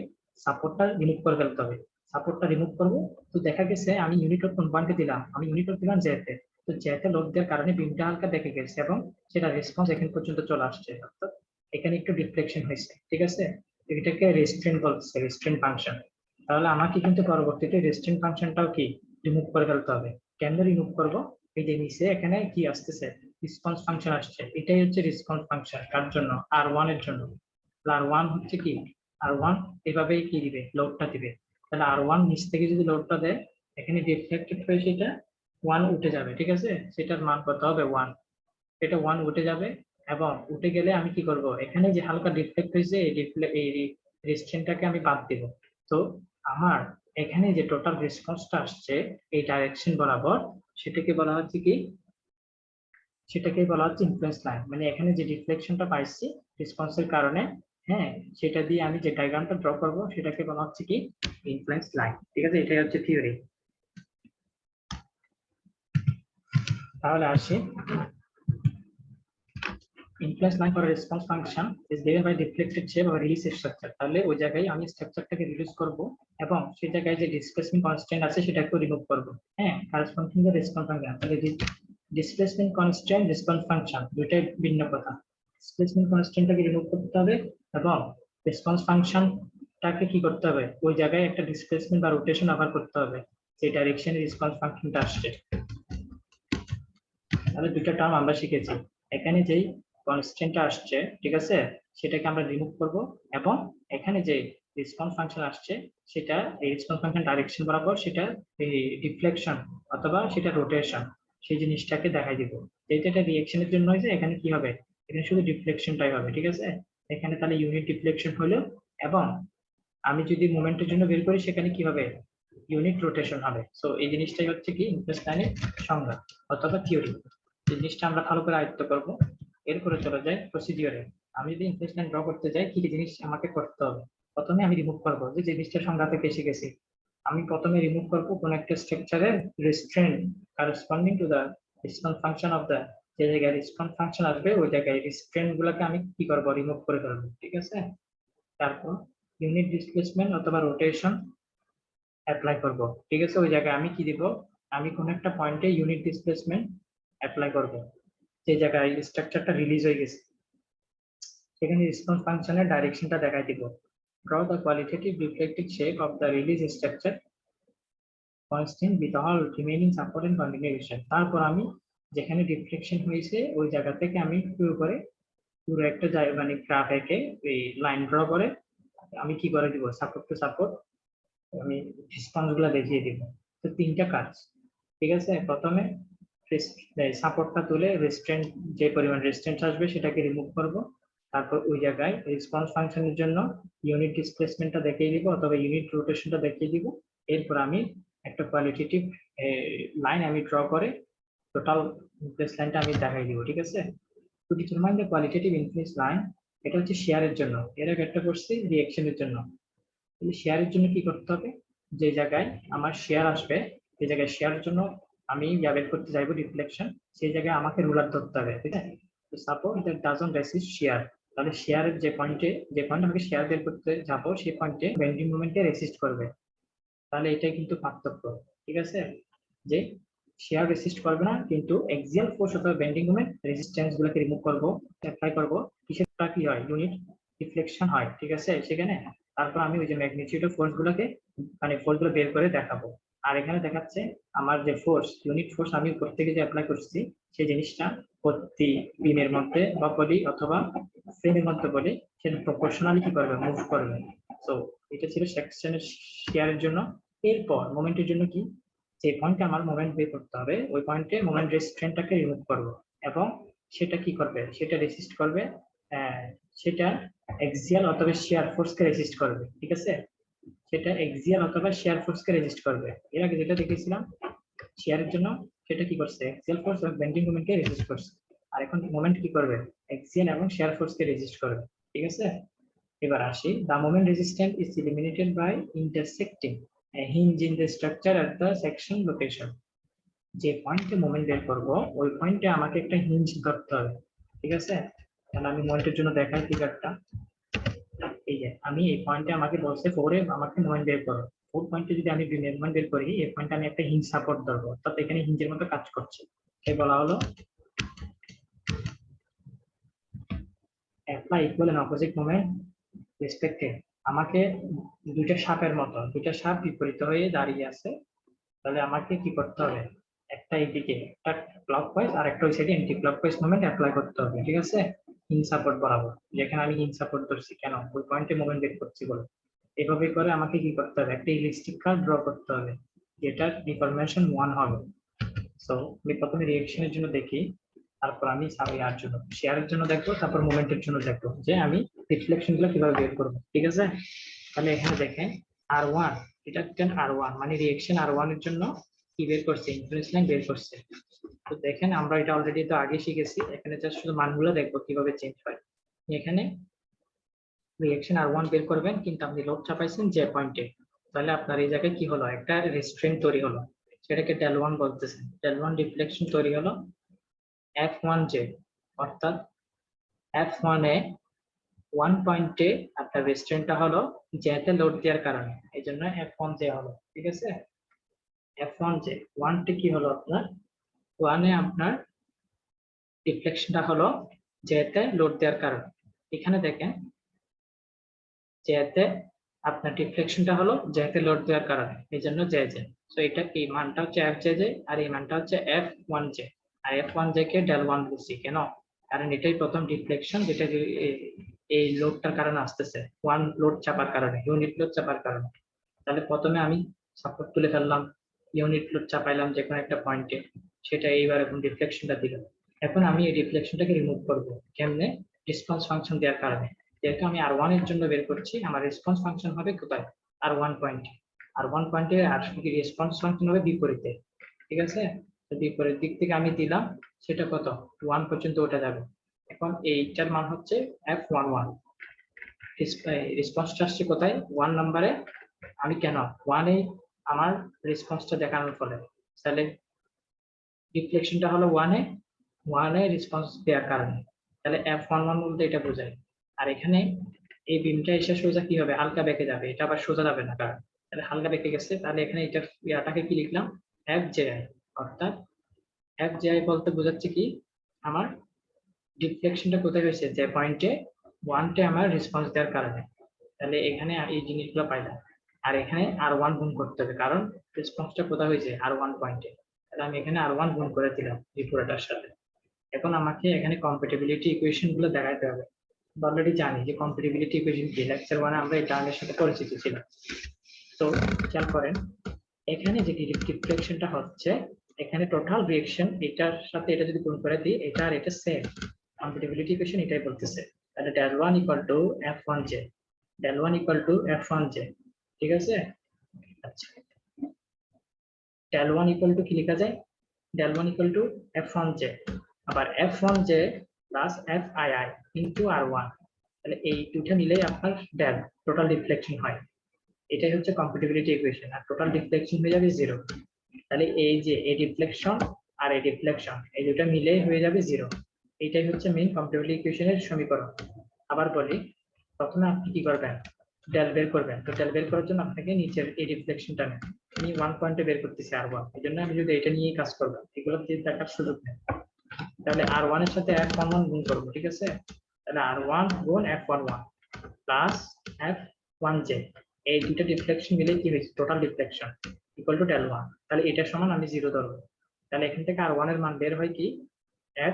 সাপোর্টটা রিমুভ করে ফেলতে হবে। সাপোর্টটা রিমুভ করব, তো দেখা গেছে আমি ইউনিট অফ কোন পয়েন্টে দিলাম, আমি ইউনিট অফ দিলাম জেতে। তো জেতে লোড দেওয়ার কারণে বিমটা হালকা দেখে গেছে এবং সেটা রেসপন্স এখান পর্যন্ত চলে আসছে, অর্থাৎ এখানে একটু ডিফ্লেকশন হয়েছে, ঠিক আছে। এটাকে রেস্ট্রেন্ট বলছে, রেস্ট্রেন্ট ফাংশন। তাহলে আমাকে কিন্তু পরবর্তীতে রেস্ট্রেন্ট ফাংশনটাও কি রিমুভ করে ফেলতে হবে। কেন রিমুভ করব, এই যে নিচে এখানে কি আসতেছে, রেসপন্স ফাংশন আসছে, এটাই হচ্ছে রেসপন্স ফাংশন কার জন্য, R1 এর জন্য। R1 হচ্ছে কি, R1 এভাবেই কি দিবে, লোডটা দিবে। তাহলে R1 নিচ থেকে যদি লোডটা দেয় এখানে ডিফ্লেক্টেড হয়ে সেটা 1 উঠে যাবে, ঠিক আছে, সেটার মান কত হবে 1, এটা 1 উঠে যাবে। এবং উঠে গেলে আমি কি করব, এখানে যে হালকা ডিফ্লেক্ট হয়েছে এই রেস্ট্রেন্টটাকে আমি বাদ দেব। তো আমার এখানে যে টোটাল রেসপন্সটা আসছে এই ডাইরেকশন বরাবর সেটাকে বলা হচ্ছে কি, সেটাকে বলা হচ্ছে ইনফ্লুয়েন্স লাইন। মানে এখানে যে ডিফ্লেকশনটা পাইছি রেসপন্সের কারণে, হ্যাঁ, সেটা দিয়ে আমি যে ডায়াগ্রামটা ড্র করব সেটাকে বলা হচ্ছে কি ইনফ্লুয়েন্স লাইন, ঠিক আছে। এটাই হচ্ছে থিওরি। তাহলে আসি, influence line for a response function is given by deflected shape or release structure। তাহলে ওই জায়গায় আমি স্ট্রাকচারটাকে রিলিজ করব এবং সেই জায়গায় যে ডিসপ্লেসমেন্ট কনস্ট্যান্ট আছে সেটাকে রিমুভ করব, হ্যাঁ, করেসপন্ডিং টু রেসপন্স ফাংশন। তাহলে ডিসপ্লেসমেন্ট কনস্ট্যান্ট রেসপন্স ফাংশন দুইটাই ভিন্ন কথা। ডিসপ্লেসমেন্ট কনস্ট্যান্টটাকে রিমুভ করতে হবে এবং রেসপন্স ফাংশনটাকে কি করতে হবে, ওই জায়গায় একটা ডিসপ্লেসমেন্ট বা রোটেশন আবার করতে হবে যে ডাইরেকশনে রেসপন্স ফাংশনটা আসছে। তাহলে দুইটা টার্ম আমরা শিখেছি। এখানে যেই কনস্ট্যান্টটা আসছে, ঠিক আছে, সেটাকে আমরা রিমুভ করব এবং এখানে যে রেসপন্স ফাংশন আসছে সেটা এই রেসপন্স ফাংশন ডাইরেকশন বরাবর সেটা এই ডিফ্লেকশন অথবা সেটা রোটেশন সেই জিনিসটাকে দেখাই দিব। যেহেতু এটা রিঅ্যাকশনের জন্য হয়েছে এখানে কি হবে, এখানে শুধু ডিফ্লেকশনটাই হবে, ঠিক আছে। এখানে তাহলে ইউনিট ডিফ্লেকশন হলো এবং আমি যদি মোমেন্টের জন্য বের করি সেখানে কি হবে, ইউনিট রোটেশন হবে। সো এই জিনিসটাই হচ্ছে কি ইনফ্লুয়েন্স লাইনের সংজ্ঞা অথবা থিওরি। জিনিসটা আমরা ভালো করে আয়ত্ত করবো। এরপরে চলে যাই প্রসিডিওরে। আমি যদি ইনফ্লুয়েন্স লাইন ড্র করতে যাই কি কি জিনিস আমাকে করতে হবে, প্রথমে আমি রিমুভ করবো যে জিনিসটা সংজ্ঞা থেকে এসে গেছি। আমি প্রথমে রিমুভ করবো কোন একটা স্ট্রাকচারের restraint corresponding to the response function of the, যে জায়গায় রেসপন্স ফাংশন আসবে ওই জায়গায় রেস্ট্রেন্ট গুলোকে আমি কি করবো, রিমুভ করে ফেলবো, ঠিক আছে। তারপর ইউনিট ডিসপ্লেসমেন্ট অথবা রোটেশন অ্যাপ্লাই করব। ঠিক আছে, ওই জায়গায় আমি কি দিব, আমি কোন একটা পয়েন্টে ইউনিট ডিসপ্লেসমেন্ট অ্যাপ্লাই করব, যে জায়গায় স্ট্রাকচারটা রিলিজ হয়ে গেছে সেখানে রেসপন্স ফাংশনের ডাইরেকশনটা দেখাই দিব। Draw the qualitative reflective shape of the release structure constant with all remaining support and continuation। তারপর আমি যেখানে ডিফ্লেকশন হয়েছে ওই জায়গা থেকে আমি শুরু করে পুরো একটা জায়গা মানে গ্রাফ এঁকে এই লাইন ড্র করে আমি কি করে দিব, সাপোর্ট টু সাপোর্ট আমি রেসপন্স গুলো দেখিয়ে দিব। তো তিনটা কাজ। ঠিক আছে, প্রথমে সাপোর্টটা তুলে রেস্ট্রেন্ট, যে পরিমাণ রেস্ট্রেন্ট আসবে সেটাকে রিমুভ করব। তারপর ওই জায়গায় রেসপন্স ফাংশনের জন্য ইউনিট ডিসপ্লেসমেন্টটা দেখিয়ে দিব অথবা ইউনিট রোটেশনটা দেখিয়ে দিব। এরপর আমি একটা কোয়ালিটেটিভ লাইন আমি ড্র করে টোটাল ইনফ্লুয়েন্স লাইনটা আমি দেখাই দিব। ঠিক আছে, to determine the qualitative influence line, এটা হচ্ছে শেয়ারের জন্য, এর আগে একটা করছি রিঅ্যাকশনের জন্য। শেয়ারের জন্য কি করতে হবে, যে জায়গায় আমার শেয়ার আসবে সেই জায়গায় শেয়ারের জন্য আমি বের করতে চাইবো রিফ্লেকশন, সেই জায়গায় আমাকে রুলার ধরতে হবে। ঠিক আছে, তো suppose that doesn't resist shear, তাহলে শেয়ারের যে পয়েন্টে আমাকে শেয়ার বের করতে যাবো সেই পয়েন্টে বেন্ডিং মোমেন্টে রেসিস্ট করবে। তাহলে এটাই কিন্তু পার্থক্য। ঠিক আছে, যে শেয়ার রেসিস্ট করবে না কিন্তু এক্সিয়াল ফোর্স অথবা বেন্ডিং মোমেন্ট রেজিস্ট্যান্স গুলোকে রিমুভ করব, অ্যাপ্লাই করব, কিসেরটা কি হয়, ইউনিট ডিফ্লেকশন হয়। ঠিক আছে, সেখানে তারপর আমি ওই যে ম্যাগনিটিউড অফ ফোর্স গুলোকে মানে ফোর্স গুলো বের করে দেখাবো। আর এখানে দেখাচ্ছে আমার যে ফোর্স, ইউনিট ফোর্স আমি উপর থেকে যে অ্যাপ্লাই করছি সেই জিনিসটা প্রতি বিমের মধ্যে বা বলি অথবা ফ্রেমের মধ্যে বলি সেটা প্রপোর্শনালি কি করবে, মুভ করবে। সো এটা ছিল সেকশনের শেয়ারের জন্য। এরপর মোমেন্টের জন্য কি, যে পয়েন্টে আমার মোমেন্ট বের করতে হবে ওই পয়েন্টে মোমেন্ট রেস্ট্রেন্টটাকে রিমুভ করব এবং সেটা কি করবে, সেটা রেসিস্ট করবে, সেটা এক্সিয়াল অথবা শেয়ার ফোর্সকে রেসিস্ট করবে। ঠিক আছে, সেটা এক্সিয়াল অথবা শেয়ার ফোর্সকে রেজিস্ট করবে। এর আগে যেটা দেখেছিলাম শেয়ারের জন্য সেটা কি করছে, এক্সিয়াল ফোর্স এবং বেন্ডিং মোমেন্টকে রেজিস্ট করছে, আর এখন মোমেন্ট কি করবে, এক্সিয়াল এবং শেয়ার ফোর্সকে রেজিস্ট করবে। ঠিক আছে, এবার আসি, the moment resistance is eliminated by intersecting a hinge in the structure at the section location। যে পয়েন্টে মোমেন্ট বের করবো ওই পয়েন্টে আমাকে একটা হিঞ্জ ধরতে হবে। ঠিক আছে, তাহলে আমি মোমেন্টের জন্য দেখাই ফিগারটা। এই যে আমি এই পয়েন্টে আমাকে বলছে ফোরে আমাকে মোমেন্ট বের করো, ফোর পয়েন্টে যদি আমি মোমেন্ট বের করি এই পয়েন্টে আমি একটা হিঞ্জ সাপোর্ট ধরবো, অর্থাৎ এখানে হিঞ্জের মতো কাজ করছে। এই বলা হলো apply equal and opposite moment respective. আমাকে দুইটা সাপের মতো, দুইটা সাপ বিপরীত হয়ে দাঁড়িয়ে আছে, তাহলে আমাকে কি করতে হবে, একটা এইদিকে একটা ক্লকওয়াইজ আর একটা ওই সাইডে অ্যান্টি ক্লকওয়াইজ মোমেন্ট অ্যাপ্লাই করতে হবে। ঠিক আছে, হিঞ্জ সাপোর্ট বরাবর, যেখানে আমি হিঞ্জ সাপোর্ট ধরছি কেন, ওই পয়েন্টে মোমেন্ট বের করছি বলে। এভাবে করে আমাকে কি করতে হবে, একটা ইলাস্টিক কার্ভ ড্র করতে হবে যেটার ডিফরমেশন 1 হবে। সো আমি প্রথমে রিঅ্যাকশনের জন্য দেখি, তারপর আমি আর জন্য শেয়ারের জন্য দেখবো, তারপর মোমেন্টের জন্য দেখবো যে আমি রিফ্লেকশন গুলো কিভাবে বের করবো। ঠিক আছে, তাহলে এখানে দেখেন R1, এটা R1 মানে রিঅ্যাকশন R1 এর জন্য কি বের করছে, ইনফ্লুয়েন্স লাইন বের করছে। তো দেখেন আমরা এটা অলরেডি তো আগে শিখেছি, এখানে জাস্ট শুধু মানগুলো দেখবো কিভাবে চেঞ্জ হয়। এখানে রিঅ্যাকশন R1 বের করবেন কিন্তু আপনি লোড চাপাইছেন যে পয়েন্টে, তাহলে আপনার এই জায়গায় কি হলো, একটা রেস্ট্রেন্ট তৈরি হলো, সেটাকে del1 বলতেছেন। del1 ডিফ্লেকশন তৈরি হলো F1J, অর্থাৎ F1 এ 1 পয়েন্টে আপনার রেস্ট্রেন্টটা হলো জেতে লোড দেওয়ার কারণে, এই জন্য F1J হলো। ঠিক আছে, F1J 1 তে কি হলো, আপনার 1 এ আপনার ডিফ্লেকশনটা হলো জেতে লোড দেওয়ার কারণে। এখানে দেখেন জেতে আপনার ডিফ্লেকশনটা হলো জেতে লোড দেওয়ার কারণে, এই জন্য জে জে। সো এটা এই মানটা হচ্ছে FJJ আর এই মানটা হচ্ছে F1J, আর F1J কে del1 বলছি কেন, কারণ এটাই প্রথম ডিফ্লেকশন যেটা এই লোডটার কারণে আসতেছে, 1 লোড চাপার কারণে, ইউনিট লোড চাপার কারণে। তাহলে প্রথমে আমি সাপোর্ট তুলে ফেললাম, ইউনিট লোড চাপাইলাম যে কোনো একটা পয়েন্টে, সেটা এইবার এখন ডিফ্লেকশনটা দিল। এখন আমি এই ডিফ্লেকশনটাকে রিমুভ করবো কেমনে, রেসপন্স ফাংশন দেওয়ার কারণে। যেহেতু আমি R1 এর জন্য বের করছি, আমার রেসপন্স ফাংশন হবে কোথায়, R1 পয়েন্টে। R1 পয়েন্টে আর কি রেসপন্স ফাংশন হবে বিপরীতে। ঠিক আছে, তো বিপরীত দিক থেকে আমি দিলাম, সেটা কত 1 পর্যন্ত ওঠা যাবে। এখন এইটার মান হচ্ছে F11, রেসপন্সটা আসছে কোথায়, 1 নম্বরে। আমি কেন 1 এ আমার রেসপন্সটা দেখানোর ফলে, তাহলে ডিফ্লেকশনটা হলো 1 এ রেসপন্স দেওয়ার কারণে, তাহলে F11 বলতে এটা বোঝায়। আর এখানে এই বিমটা এসে সোজা কি হবে, হালকা বেঁকে যাবে, এটা আবার সোজা যাবে না, কারণ তাহলে হালকা বেঁকে গেছে, তাহলে এখানে এটা ইয়াটাকে কি লিখলাম, এফ জে আই। অর্থাৎ এফ জে আই বলতে বোঝাচ্ছে কি, আমার ডিফ্লেকশনটা কোথায় হয়েছে, যে পয়েন্টে ওয়ানটে আমার রেসপন্স দেওয়ার কারণে। তাহলে এখানে এই জিনিসগুলো পাইলাম। আর এখানে আর ওয়ান গুণ করতে হবে, কারণ রেসপন্সটা কোথায় হয়েছে, আর ওয়ান পয়েন্টে। তাহলে আমি এখানে আর ওয়ান গুণ করে দিলাম এই পুরোটার সাথে। এখন আমাকে এখানে কম্প্যাটিবিলিটি ইকুয়েশন গুলো দেখাতে হবে। অলরেডি জানি যে কম্প্যাটিবিলিটি ইকুয়েশন কি, লেকচার 1 আমরা এই টার্মের সাথে পরিচিত ছিলাম। তো খেয়াল করেন, এখানে যে ডিফ্লেকশনটা হচ্ছে, এখানে টোটাল রিঅ্যাকশন এটার সাথে এটা যদি গুণ করে দিই, এটা আর এটা সেম, কম্প্যাটিবিলিটি ইকুয়েশন এটাই বলতেছে। তাহলে del 1 equal to f1j, del 1 equal to f1j, ঠিক আছে। আচ্ছা, del 1 ইকুয়াল টু কি লেখা যায়, del 1 ইকুয়াল টু f1j, আবার f1j plus fii into r1। তাহলে এই দুটো মিলেই আপনার del টোটাল ডিফ্লেকশন হয়। এটাই হচ্ছে কম্প্যাটিবিলিটি ইকুয়েশন, আর টোটাল ডিফ্লেকশন হয়ে যাবে 0। তাহলে এই যে এই ডিফ্লেকশন আর এই ডিফ্লেকশন এই দুটো মিলেই হয়ে যাবে 0। এইটাই হচ্ছে মেইন কম্প্যাটিবিলিটি ইকুয়েশনের সমীকরণ। আবার বলি, প্রথমে আপনি কি করবেন, ডেল বের করবেন। তো ডেল বের করার জন্য আপনাকে নিচের এই ডিফ্লেকশনটা নেন, আমি 1 পয়েন্টে বের করতেছি r1, এই জন্য আমি যদি এটা নিয়েই কাজ করব, এগুলো দিয়ে দেখার সুযোগ নেই। তাহলে r1 এর সাথে f11 গুণ করব, ঠিক আছে। তাহলে r1 গুণ f11 প্লাস f1j, এই দুটো ডিফ্লেকশন মিলে কি হয়েছে, total deflection equal to del 1। তাহলে এটার সমান আমি 0 ধরবো। তাহলে এখান থেকে r1 এর মান বের হয় কি,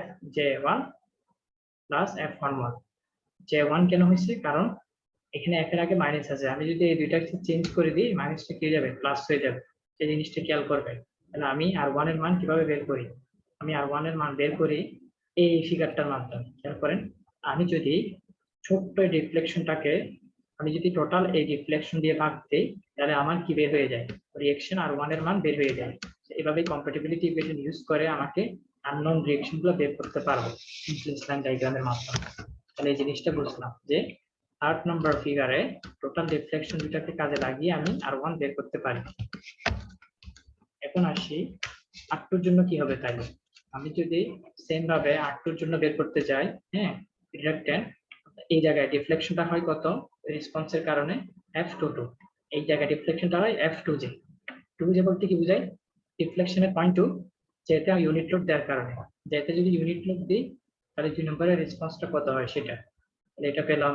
fj1 প্লাস f11। j1 কেন হয়েছে, কারণ এখানে f এর আগে মাইনাস আছে, আমি যদি এই দুইটাকে চেঞ্জ করে দিই, মাইনাসটা কি হয়ে যাবে, প্লাস হয়ে যাবে। এই জিনিসটা খেয়াল করবেন। তাহলে আমি r1 এর মান কিভাবে বের করি, আমি r1 এর মান বের করি এই ফিগারটার মাধ্যমে। খেয়াল করেন, আমি যদি ছোট্ট ডিফ্লেকশনটাকে আমি যদি টোটাল এই ডিফ্লেকশন দিয়ে ভাগ দিই, তাহলে আমার কি বের হয়ে যায়, রিঅ্যাকশন r1 এর মান বের হয়ে যায়। এভাবে কম্প্যাটিবিলিটি ইকুয়েশন ইউজ করে আমাকে আননোন রিঅ্যাকশন গুলো বের করতে পারবো ইনফ্লুয়েন্স লাইন ডায়াগ্রামের মাধ্যমে। তাহলে এই জিনিসটা বুঝলাম যে 8 নম্বর ফিগারে টোটাল ডিফ্লেকশন দুটাকে কাজে লাগিয়ে আমি r1 বের করতে পারি। এখন আসি r2 এর জন্য কি হবে, তাইলে আমি যদি সেম ভাবে r2 এর জন্য বের করতে যাই, হ্যাঁ, রিঅ্যাকট্যান্ট, এই জায়গায় ডিফ্লেকশনটা হয় কত, রেসপন্সের কারণে f22, এই জায়গায় ডিফ্লেকশনটা হয় f2j। 2j বলতে কি বোঝায়, ডিফ্লেকশনের পয়েন্ট 2, যেটা ইউনিট লোড দেওয়ার কারণে, যেটা যদি ইউনিট লোড দিই তাহলে 2 নম্বরের রেসপন্সটা কত হয় সেটা। তাহলে এটা পেলাম।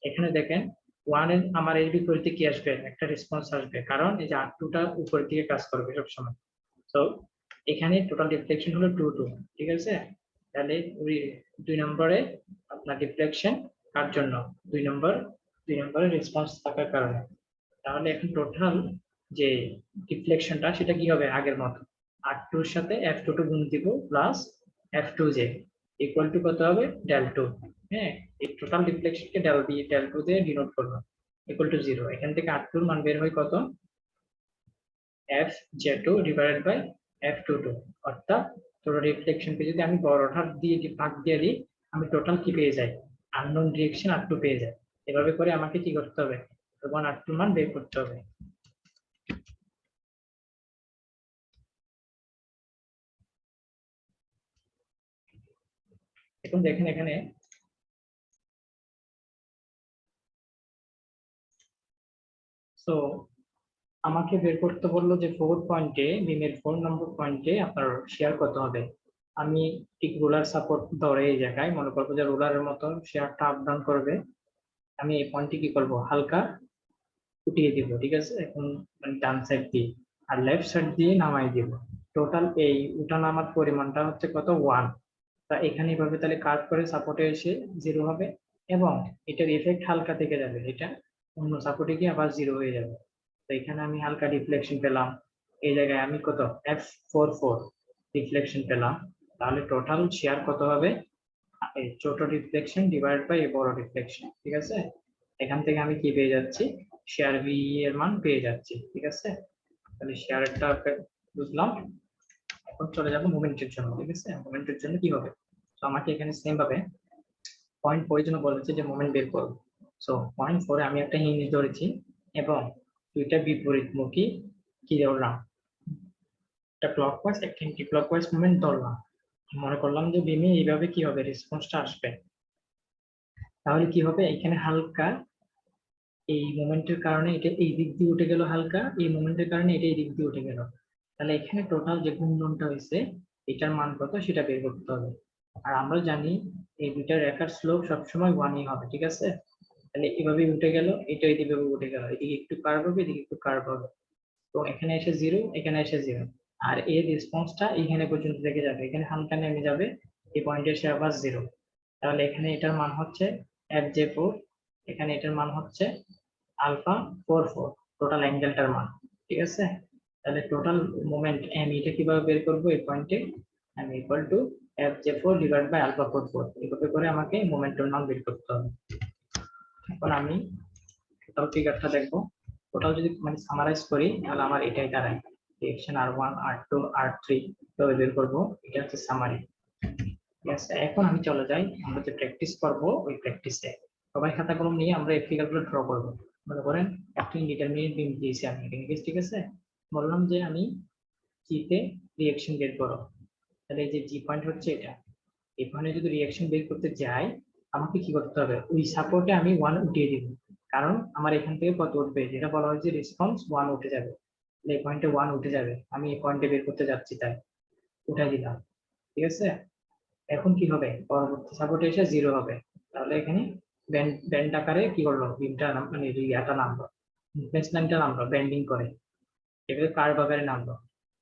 এখানে দেখেন 1 এর আমার এর বিপরীতে কি আসবে, একটা রেসপন্স আসবে, কারণ এই যে r2টা উপরের দিকে কাজ করবে সব সময়। তো এখানে টোটাল ডিফ্লেকশন হলো 2 ঠিক আছে। তাহলে ওই 2 নম্বরে আপনার ডিফ্লেকশন কার জন্য, 2 নম্বরের রেসপন্স থাকার কারণে। তাহলে এখন টোটাল যে ডিফ্লেকশনটা সেটা কি হবে, আগের মতো r2 এর সাথে f22 গুণ দিব প্লাস f2j ইকুয়াল টু কত হবে, del 2। হ্যাঁ, এই টোটাল ডিফ্লেকশনকে del 2 দিয়ে ডিনোট করব ইকুয়াল টু 0। এখান থেকে r2 এর মান বের হয় কত, fj2 ডিভাইডেড বাই f22। অর্থাৎ টোটাল রিফ্লেকশনকে যদি আমি বড়টার দিয়ে ভাগ দিয়ে দিই, আমি টোটাল কি পেয়ে যাই, আননোন রিঅ্যাকশন r2 পেয়ে যাই। এভাবে করে আমাকে কি করতে হবে, r2 মান বের করতে হবে। এখন দেখেন এখানে সো আমাকে বের করতে বললো যে 4 পয়েন্টে, বিমের 4 নম্বর পয়েন্টে আপনার শেয়ার কত হবে। আমি ঠিক রোলার সাপোর্ট ধরে এই জায়গায় মনে করবো যে রোলারের মতো শেয়ারটা আপ ডাউন করবে, আমি এই পয়েন্টে কি করব, হালকা উঠিয়ে দিব, ঠিক আছে। এখন মানে ডান সাইড দিয়ে আর লেফট সাইড দিয়ে নামাই দিব। টোটাল এই উঠা নামার পরিমাণটা হচ্ছে কত, 1। তা এখানে এভাবে তাহলে কাট করে সাপোর্টে এসে 0 হবে, এবং এটার ইফেক্ট হালকা থেকে যাবে, এটা অন্য সাপোর্টে গিয়ে আবার 0 হয়ে যাবে। তো এখানে আমি হালকা ডিফ্লেকশন পেলাম, এই জায়গায় আমি কত f44 ডিফ্লেকশন পেলাম। তাহলে টোটাল শেয়ার কত হবে, এই ছোট ডিফ্লেকশন ডিভাইড বাই বড় ডিফ্লেকশন, ঠিক আছে। এখান থেকে আমি কি পেয়ে যাচ্ছি, শেয়ার ভি এর মান পেয়ে যাচ্ছি, ঠিক আছে। তাহলে শেয়ারটা বুঝলাম। এখন চলে যাবো মোমেন্টের জন্য, ঠিক আছে। মোমেন্টের জন্য কি হবে, তো আমাকে এখানে সেম ভাবে পয়েন্ট 4 এর জন্য বলেছে যে মোমেন্ট বের করো। সো পয়েন্ট 4 এ আমি একটা হিঞ্জ ধরেছি এবং দুইটা বিপরীতমুখী কি ধরলাম, একটা ক্লকওয়াইজ একটা অ্যান্টি ক্লকওয়াইজ মুভমেন্ট ধরলাম। মনে করলাম যে বিমে এইভাবে কি হবে, রেসপন্সটা আসবে। তাহলে কি হবে, এখানে হালকা এই মোমেন্টের কারণে এটা এই দিক দিয়ে উঠে গেল, হালকা এই মোমেন্টের কারণে এটা এই দিক দিয়ে উঠে গেল। তাহলে এখানে টোটাল যে ঘূর্ণনটা হয়েছে এটার মান কত সেটা বের করতে হবে। আর আমরা জানি এই দুইটা রেখার স্লোপ সবসময় 1ই হবে, ঠিক আছে। তাহলে এভাবে উঠে গেল, এটা এইভাবে উঠে গেল, এদিকে একটু কার্ভ হবে, এদিকে একটু কার্ভ হবে। তো এখানে এসে 0, এখানে এসে 0। আর এর রেসপন্সটা এখানে পর্যন্ত থেকে যাবে, এখানে হালকা নেমে যাবে, এই পয়েন্টে এসে আবার 0। তাহলে এখানে এটার মান হচ্ছে FJ4, এখানে এটার মান হচ্ছে α44, টোটাল অ্যাঙ্গেলটার মান, ঠিক আছে। তাহলে টোটাল মোমেন্ট এম এটা কিভাবে বের করবো, এই পয়েন্টে M equal to FJ4 divide by α44, এভাবে করে আমাকে মোমেন্টের মান বের করতে হবে। এখন আমি টোটাল ফিগারটা দেখবো। টোটাল যদি মানে সামারাইজ করি তাহলে আমার এটাই দাঁড়ায়, রিঅ্যাকশন R1 R2 R3 তবে বের করবো, এটা হচ্ছে সামারি। ঠিক আছে, এখন আমি চলে যাই, আমরা যে প্র্যাকটিস করব ওই প্র্যাকটিসে। সবাই খাতা কলম নিয়ে আমরা এই ফিগারগুলো ড্র করব। মনে করেন একটা ইনডিটারমিনেট বিম দিয়েছি আমি এখানে, ঠিক আছে। বললাম যে আমি জি তে রিঅ্যাকশন বের করো, তাহলে এই যে জি পয়েন্ট হচ্ছে এটা, এখানে যদি রিঅ্যাকশন বের করতে যাই আমাকে কি করতে হবে, ওই সাপোর্টে আমি 1 উঠিয়ে দিব, কারণ আমার এখান থেকে কত উঠবে, যেটা বলা হয়েছে রেসপন্স 1 উঠে যাবে, তাহলে এই পয়েন্টে 1 উঠে যাবে, আমি এই পয়েন্টে বের করতে যাচ্ছি তাই উঠাই দিলাম, ঠিক আছে। এখন কি হবে, পরবর্তী সাপোর্টে এসে 0 হবে, তাহলে এখানে ব্যান্ড আকারে কি করলো, বিমটা মানে ইয়াটা নামলো, বেসলাইনটা নামলো ব্যান্ডিং করে, এভাবে কার্ভ আকারে নামলো।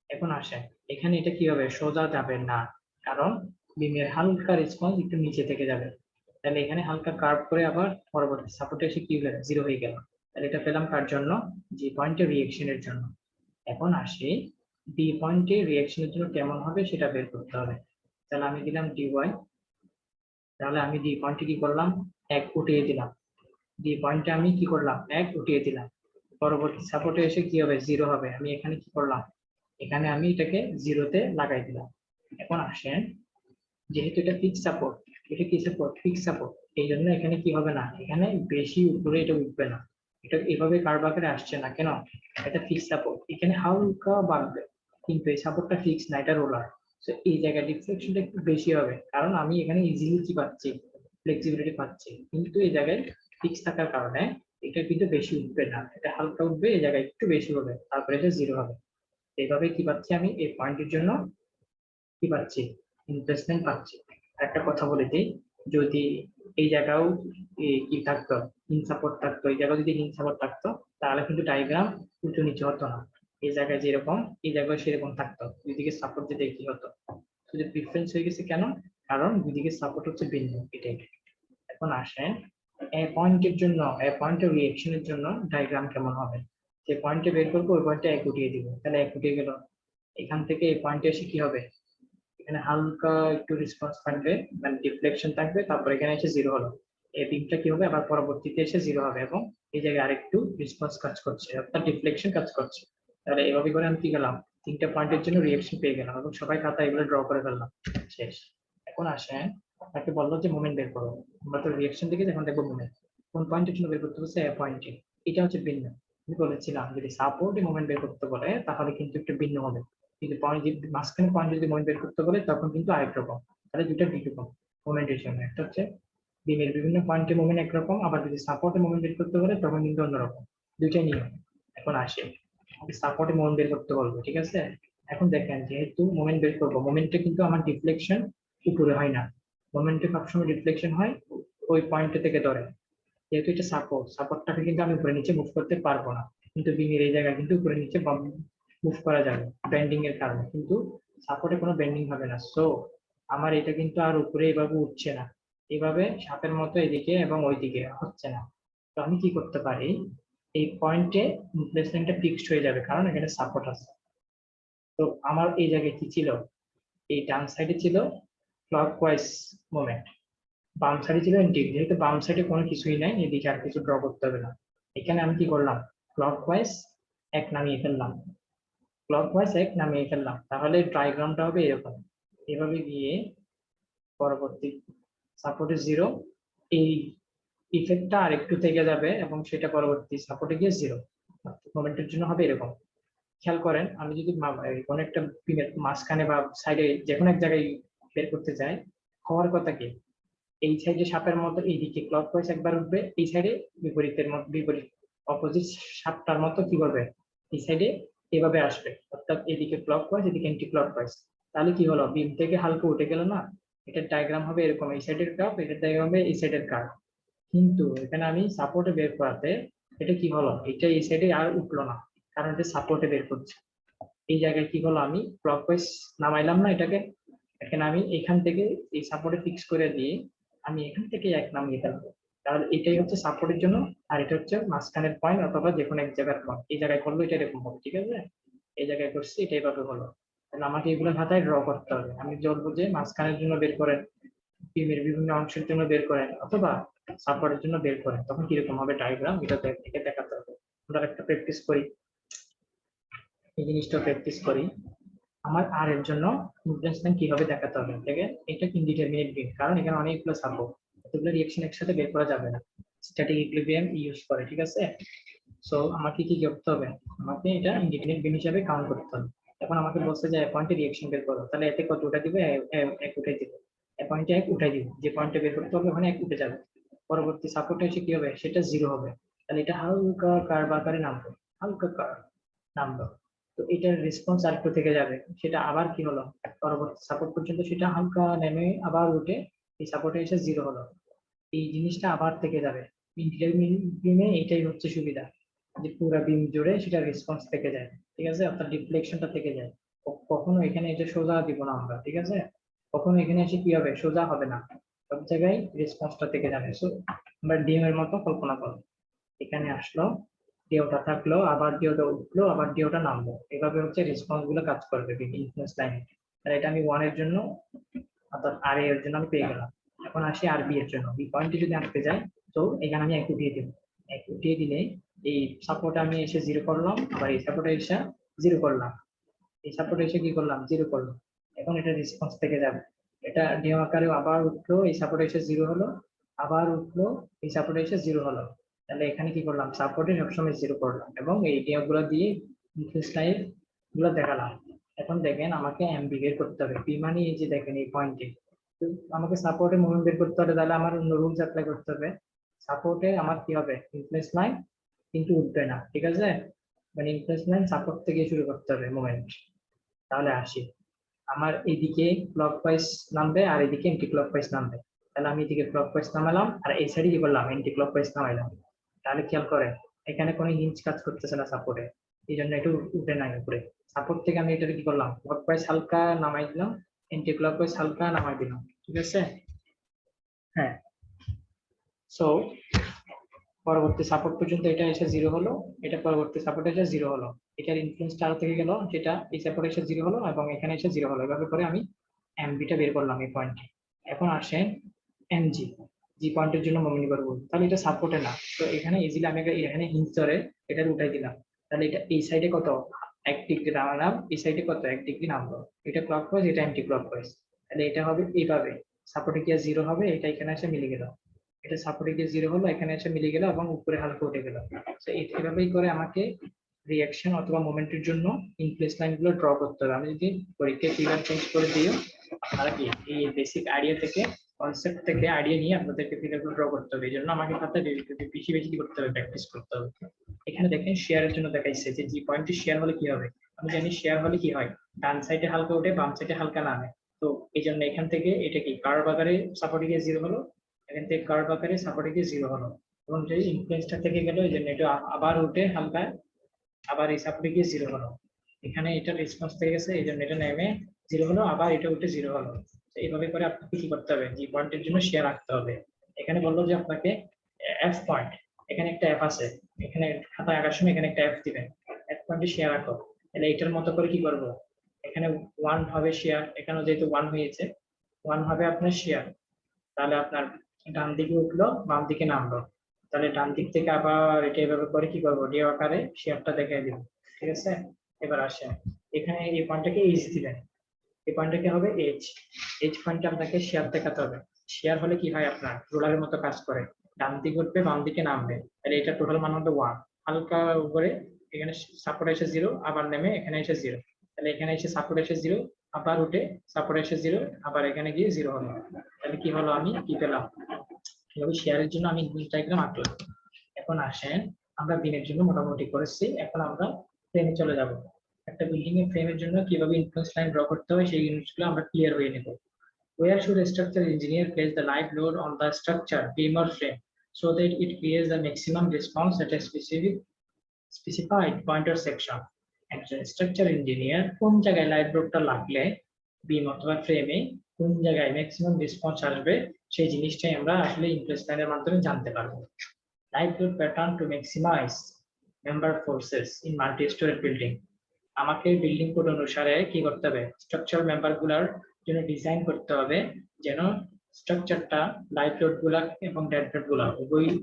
এখন আসেন এখানে এটা কি হবে, সোজা যাবে না, কারণ বিমের হালকা রেসপন্স একটু নিচে থেকে যাবে, তাহলে এখানে হালকা কার্ভ করে আবার পরবর্তী সাপোর্টে এসে কি হলো, 0 হয়ে গেল। তাহলে এটা পেলাম কার জন্য, জি পয়েন্টের রিঅ্যাকশনের জন্য। এখন আসি ডি পয়েন্টের রিঅ্যাকশনের জন্য কেমন হবে সেটা বের করতে হবে। তাহলে আমি দিলাম dy, তাহলে আমি ডি পয়েন্টে কি করলাম, 1 উঠিয়ে দিলাম, ডি পয়েন্টে আমি কি করলাম, 1 উঠিয়ে দিলাম, পরবর্তী সাপোর্টে এসে কি হবে, 0 হবে, আমি এখানে কি করলাম, এখানে আমি এটাকে 0-তে লাগাই দিলাম। এখন আসেন, যেহেতু এটা ফিক্স সাপোর্ট, এটা কি সাপোর্ট, ফিক্স সাপোর্ট, এই জন্য এখানে কি হবে না, এখানে বেশি উপরে এটা উঠবে না, এটা এভাবে কার্ভ আকারে আসছে না, কেন, এটা ফিক্স সাপোর্ট, এখানে হালকা বাড়বে, কিন্তু এই সাপোর্টটা ফিক্স না, এটা রোলার। তো এই জায়গায় ডিফ্লেকশনটা একটু বেশি হবে, কারণ আমি এখানে ইজিলি কি পাচ্ছি, ফ্লেক্সিবিলিটি পাচ্ছি, কিন্তু এই জায়গায় ফিক্স থাকার কারণে এটা কিন্তু বেশি উঠবে না, এটা হালকা উঠবে, এই জায়গায় একটু বেশি হবে, তারপরে এটা 0 হবে। এইভাবে কি পাচ্ছি আমি, এই পয়েন্টের জন্য কি পাচ্ছি, ইনভেস্টমেন্ট পাচ্ছি। একটা কথা বলে দিই, যদি এই জায়গাও কি থাকতো, হিন সাপোর্ট থাকতো, এই জায়গায় যদি হিন সাপোর্ট থাকতো তাহলে কিন্তু ডায়াগ্রাম উঁচু নিচু হতো না, এই জায়গায় যেরকম এই জায়গায় সেরকম থাকতো, দুইদিকে সাপোর্ট দিতে কি হতো, শুধু ডিফারেন্স হয়ে গেছে কেন, কারণ দুইদিকে সাপোর্ট হচ্ছে ভিন্ন, এটাই। এখন আসেন এ পয়েন্টের জন্য, এ পয়েন্টের রিঅ্যাকশনের জন্য ডায়াগ্রাম কেমন হবে, যে পয়েন্টে বের করবো ওই পয়েন্টে 1 উঠিয়ে দিব, তাহলে 1 উঠিয়ে গেল, এখান থেকে এই পয়েন্টে এসে কি হবে, এখানে হালকা একটু রেসপন্স থাকবে, মানে ডিফ্লেকশন থাকবে, তারপর এখানে এসে 0 হলো, এই বিমটা কি হবে, আবার পরবর্তীতে এসে 0 হবে, এবং এই জায়গায় আরেকটু রেসপন্স কাজ করছে, অর্থাৎ ডিফ্লেকশন কাজ করছে। তাহলে এভাবে করে আমি কি গেলাম, 3টা পয়েন্টের জন্য রিঅ্যাকশন পেয়ে গেলাম, এবং সবাই খাতা এগুলো ড্র করে ফেললাম, শেষ। এখন আসেন, আপনাকে বললো যে মোমেন্ট বের করো, আমরা তো রিঅ্যাকশন থেকে এখন দেখবো মোমেন্ট, কোন পয়েন্টের জন্য বের করতে হচ্ছে, এ পয়েন্টে, এটা হচ্ছে ভিন্ন। আমি বলেছিলাম যদি সাপোর্ট মোমেন্ট বের করতে বলে তাহলে কিন্তু একটু ভিন্ন হবে, কিন্তু পয়েন্ট মাঝখানে পয়েন্ট যদি মোমেন্ট বের করতে বলে তখন কিন্তু আরেক রকম, তাহলে দুটো রকম মোমেন্টের জন্য, একটা হচ্ছে বিমের বিভিন্ন পয়েন্টে মোমেন্ট একরকম, আবার যদি সাপোর্টে মোমেন্ট বের করতে বলে তখন কিন্তু অন্যরকম, দুইটাই নিয়ম। এখন আসে সাপোর্টে মোমেন্ট বের করতে বলবো, ঠিক আছে। এখন দেখেন যেহেতু মোমেন্ট বের করবো, মোমেন্টে কিন্তু আমার ডিফ্লেকশন উপরে হয় না, মোমেন্টে সবসময় ডিফ্লেকশন হয় ওই পয়েন্ট থেকে ধরে, যেহেতু এটা সাপোর্ট, সাপোর্টটাকে কিন্তু আমি উপরে নিচে মুভ করতে পারবো না, কিন্তু বিমের এই জায়গায় কিন্তু উপরে নিচে মুভ করা যাবে বেন্ডিং এর কারণে, কিন্তু সাপোর্টে কোনো বেন্ডিং হবে না, সো আমার এটা কিন্তু আর উপরে এভাবে উঠছে না, এভাবে সাপের মতো এদিকে এবং ওইদিকে হচ্ছে না। তো আমি কি করতে পারি, এই পয়েন্টে প্লেসমেন্টটা ফিক্সড হয়ে যাবে, কারণ এখানে সাপোর্ট আছে। তো আমার এই জায়গায় কি ছিল, এই ডান সাইডে ছিল ক্লকওয়াইজ মোমেন্ট, বাম সাইডে ছিল এন্টি, যেহেতু বাম সাইডে কোনো কিছুই নাই এদিকে আর কিছু ড্র করতে হবে না, এখানে আমি কি করলাম, ক্লকওয়াইজ 1 নামিয়ে ফেললাম, ক্লকওয়াইজ 1 নামিয়ে ফেললাম, তাহলে ডায়াগ্রামটা হবে এরকম, এভাবে গিয়ে পরবর্তী সাপোর্টে 0, এই ইফেক্টটা আরেকটু থেকে যাবে এবং সেটা পরবর্তী সাপোর্টে গিয়ে 0, মোমেন্টের জন্য হবে এরকম। খেয়াল করেন আমি যদি কোনো একটা পিনের মাঝখানে বা সাইডে যে কোনো এক জায়গায় বের করতে চাই, হওয়ার কথা কি, এই সাইডে সাপের মতো এইদিকে ক্লকওয়াইজ একবার উঠবে, এই সাইডে বিপরীত অপোজিট সাপটার মতো কি করবে, এই সাইডে এভাবে আসবে, অর্থাৎ এদিকে ক্লকওয়াইজ এদিকে অ্যান্টি ক্লকওয়াইজ। তাহলে কি হলো, বিম থেকে হালকা উঠে গেল না, এটার ডায়াগ্রাম হবে এরকম, এই সাইডের কার্ভ, এটার ডায়াগ্রাম হবে এই সাইডের কার্ভ। কিন্তু এখানে আমি সাপোর্টে বের করাতে এটা কি হলো, এটা এই সাইডে আর উঠলো না, কারণ এটা সাপোর্টে বের করছে। এই জায়গায় কি হলো, আমি ক্লকওয়াইজ নামাইলাম না এটাকে, এখানে আমি এখান থেকে এই সাপোর্টে ফিক্স করে দিয়ে আমি এখান থেকে এক নামিয়ে ফেলবো। তাহলে এটাই হচ্ছে সাপোর্টের জন্য, আর এটা হচ্ছে মাঝখানের পয়েন্ট অথবা যে কোনো এক জায়গার পয়েন্ট। এই জায়গায় করলে এটা এরকম হবে, ঠিক আছে, এই জায়গায় করছি এটা এইভাবে হলো। তাহলে আমাকে এগুলো খাতায় ড্র করতে হবে, আমি বলবো যে মাঝখানের জন্য বের করেন, টিমের বিভিন্ন অংশের জন্য বের করেন, অথবা সাপোর্টের জন্য বের করেন, তখন কিরকম হবে ডায়াগ্রাম এটা থেকে দেখাতে হবে। আমরা একটা প্র্যাকটিস করি, এই জিনিসটা প্র্যাকটিস করি। আমার আর এর জন্য ইনফ্লুয়েন্স লাইন কিভাবে দেখাতে হবে, দেখেন এটা ইনডিটারমিনেট বিম, কারণ এখানে অনেকগুলো সাপোর্ট, এতগুলো রিঅ্যাকশন একসাথে বের করা যাবে না, স্ট্যাটিক ইকুইলিব্রিয়াম ইউজ করে, ঠিক আছে। সো আমাকে কি করতে হবে, আমাকে এটা ইনডিটারমিনেট বিম হিসেবে কাউন্ট করতে হবে। এখন আমাকে বলছে যে পয়েন্টে রিঅ্যাকশন বের করো, তাহলে এতে কত উঠে দিবে, এক উঠে দিবে, পয়েন্টে এক উঠাই দিব, যে পয়েন্টে বের করতে হবে ওখানে এক উঠে যাবে, পরবর্তী সাপোর্টে এসে কি হবে, সেটা জিরো হবে, তাহলে এটা হালকা কার্ভ আকারে নামবে, হালকা কার্ভ নামলো। তো এটার রেসপন্স আরেকটু থেকে যাবে, সেটা আবার কি হলো, পরবর্তী সাপোর্ট পর্যন্ত সেটা হালকা নেমে আবার উঠে এই সাপোর্টে এসে জিরো হলো, এই জিনিসটা আবার থেকে যাবে। ইন্টিগ্রাল বিমে এটাই হচ্ছে সুবিধা, যে পুরো বিম জুড়ে সেটা রেসপন্স থেকে যায়, ঠিক আছে, অর্থাৎ ডিফ্লেকশনটা থেকে যায়। কখনো এখানে এটা সোজা দিব না আমরা, ঠিক আছে, কখনো এখানে এসে কি হবে, সোজা হবে না, সব জায়গায় রেসপন্সটা থেকে যাবে। সো আমরা ডিমের মতো কল্পনা করব, এখানে আসলো, ডিওটা থাকলো, আবার ডিওটা উঠলো, আবার ডিওটা নামলো, এভাবে হচ্ছে রেসপন্স গুলো কাজ করবে ইনফ্লুয়েন্স লাইনে। তাহলে এটা আমি 1 এর জন্য, অর্থাৎ আর এর জন্য আমি পেয়ে গেলাম। এখন আসি আর বি এর জন্য, বি পয়েন্টে যদি আনতে যাই, তো এখানে আমি এক উঠিয়ে দিব, এক উঠিয়ে দিলে এই সাপোর্টে আমি এসে জিরো করলাম, আবার এই সাপোর্টে এসে জিরো করলাম, এই সাপোর্টে এসে কি করলাম, জিরো করলাম। এখন এটা রেসপন্স থেকে যাবে, এটা ডিও আকারে আবার উঠলো, এই সাপোর্টে এসে জিরো হলো, আবার উঠলো, এই সাপোর্টে এসে জিরো হলো। তাহলে এখানে কি করলাম, সাপোর্টে সবসময় জিরো করলাম এবং এই ডিও গুলো দিয়ে ইনফ্লুয়েন্স লাইন গুলো দেখালাম। এখন দেখেন আমাকে এমবি বের করতে হবে, পি মানে এই যে দেখেন এই পয়েন্টে, আমাকে সাপোর্টে মুভমেন্ট বের করতে হবে, তাহলে আমার অন্য রুলস অ্যাপ্লাই করতে হবে। সাপোর্টে আমার কি হবে, ইনফ্লুয়েন্স লাইন কিন্তু উঠবে না, ঠিক আছে, মানে ইনফ্লুয়েন্স লাইন সাপোর্ট থেকে শুরু করতে হবে মুভমেন্ট। তাহলে আসি, আমার এদিকে ক্লকওয়াইজ নামবে আর এদিকে অ্যান্টি ক্লকওয়াইজ নামবে, তাহলে আমি এদিকে ক্লকওয়াইজ নামালাম আর এই সাইডে কি করলাম, অ্যান্টি ক্লকওয়াইজ নামাইলাম। তাহলে খেয়াল করেন এখানে কোনো হিঞ্জ কাজ করতেছে না সাপোর্টে, এই জন্য একটু উঠে নাই উপরে, সাপোর্ট থেকে আমি এটা কি করলাম, ক্লকওয়াইজ হালকা নামাই দিলাম, অ্যান্টি ক্লকওয়াইজ হালকা নামাই দিলাম, ঠিক আছে। হ্যাঁ, সো পরবর্তী সাপোর্ট পর্যন্ত এটা এসে জিরো হলো, এটা পরবর্তী সাপোর্ট এসে জিরো হলো, এটার ইনফ্লুয়েন্সটা আরো থেকে গেল, যেটা এই সাপোর্ট এসে জিরো হলো এবং এখানে এসে জিরো হলো, এভাবে করে আমি এমবিটা বের করলাম এই পয়েন্টে। এখন আসে এমজি, জি পয়েন্টের জন্য মোমেন্ট বার বলবো, তাহলে এটা সাপোর্টে না, তো এখানে ইজিলি আমি এখানে হিঞ্জ ধরে এটা উঠাই দিলাম, তাহলে এটা এই সাইডে কত 1 ডিগ্রি নামলাম, এই সাইডে কত 1 ডিগ্রি নামলো, এটা ক্লকওয়াইজ এটা অ্যান্টি ক্লকওয়াইজ, তাহলে এটা হবে এইভাবে, সাপোর্টে গিয়ে জিরো হবে, এটা এখানে এসে মিলে গেল, এটা সাপোর্টে গিয়ে জিরো হলো, এখানে এসে মিলে গেল এবং উপরে হালকা উঠে গেল। তো এইভাবেই করে আমাকে রিঅ্যাকশন অথবা মোমেন্টের জন্য ইনফ্লুয়েন্স লাইন গুলো ড্র করতে হবে। আমি যদি পরীক্ষায় ফিগার চেঞ্জ করে দিও, আপনারা কি এই বেসিক আইডিয়া থেকে, কনসেপ্ট থেকে আইডিয়া নিয়ে আপনাদেরকে ফিগার গুলো ড্র করতে হবে, এই জন্য আমাকে খাতা বেশি বেশি করতে হবে, প্র্যাকটিস করতে হবে। এখানে দেখেন শেয়ারের জন্য দেখাইছে যে জি পয়েন্টে শেয়ার হলে কি হবে, আমি জানি শেয়ার হলে কি হয়, ডান সাইডে হালকা উঠে বাম সাইডে হালকা নামে, তো এই জন্য এখান থেকে এটা কি কার্ভ আকারে সাপোর্টে গিয়ে জিরো হলো, এখান থেকে কার্ভ আকারে সাপোর্টে গিয়ে জিরো হলো, এবং যে ইনফ্লুয়েন্সটা থেকে গেল এই জন্য এটা আবার উঠে হালকা আবার এই সাপোর্টে গিয়ে জিরো হলো, এখানে এটা রেসপন্স থেকে গেছে এই জন্য এটা নেমে জিরো হলো, আবার এটা উঠে জিরো হলো। এইভাবে করে আপনাকে কি করতে হবে, জি পয়েন্টের জন্য শেয়ার রাখতে হবে। এখানে বললো যে আপনাকে এফ পয়েন্ট, এখানে একটা এফ আছে, এখানে খাতায় আঁকার সময় এখানে একটা এফ দিবেন, এফ পয়েন্টে শেয়ার রাখো, তাহলে এটার মতো করে কি করবো, এখানে 1 হবে শেয়ার, এখানে যেহেতু 1 হয়েছে 1 হবে আপনার শেয়ার, তাহলে আপনার ডান দিকে উঠলো বাম দিকে নামলো, তাহলে ডান দিক থেকে আবার এটা এভাবে করে কি করবো, ডি আকারে শেয়ারটা দেখাই দিব, ঠিক আছে। এবার আসেন, এখানে এই পয়েন্টটাকে এইচ দিবেন, এই পয়েন্টটা কি হবে এইচ, এইচ পয়েন্টে আপনাকে শেয়ার দেখাতে হবে। শেয়ার হলে কি হয়, আপনার রোলারের মতো কাজ করে, ডান দিকে উঠবে বাম দিকে নামবে, তাহলে এটা টোটাল মান হবে 1, হালকা উপরে এখানে সাপোর্ট এসে জিরো, আবার নেমে এখানে এসে জিরো, তাহলে এখানে এসে সাপোর্ট এসে জিরো, আবার উঠে সাপোর্ট এসে 0, আবার এখানে গিয়ে 0 হলো। তাহলে কি হলো, আমি কি পেলাম, কিভাবে শেয়ারের জন্য আমি ইনফ্লুয়েন্স ডায়াগ্রাম আঁকলাম। এখন আসেন আমরা বিমের জন্য মোটামুটি করেছি, এখন আমরা ফ্রেমে চলে যাব। একটা বিল্ডিং এর ফ্রেমের জন্য কিভাবে ইনফ্লুয়েন্স লাইন ড্র করতে হয় সেই জিনিসগুলো আমরা ক্লিয়ার হয়ে নেব। Where should a structural engineer place the live load on the structure, beam or frame, so that it creates the maximum response at a specified point or section? একজন structure engineer কোন জায়গায় live লোডটা লাগলে বিম অথবা ফ্রেমে কোন জায়গায় maximum response আসবে সেই জিনিসটাই আমরা আসলে ইনফ্লুয়েন্স লাইনের মাধ্যমে জানতে পারবো। Live load pattern to maximize member forces in multi storage building. আমাকে বিল্ডিং কোড অনুসারে কি করতে হবে, স্ট্রাকচারাল মেম্বার গুলার জন্য ডিজাইন করতে হবে যেন স্ট্রাকচারটা লাইভ লোড গুলা এবং ডেড লোড গুলা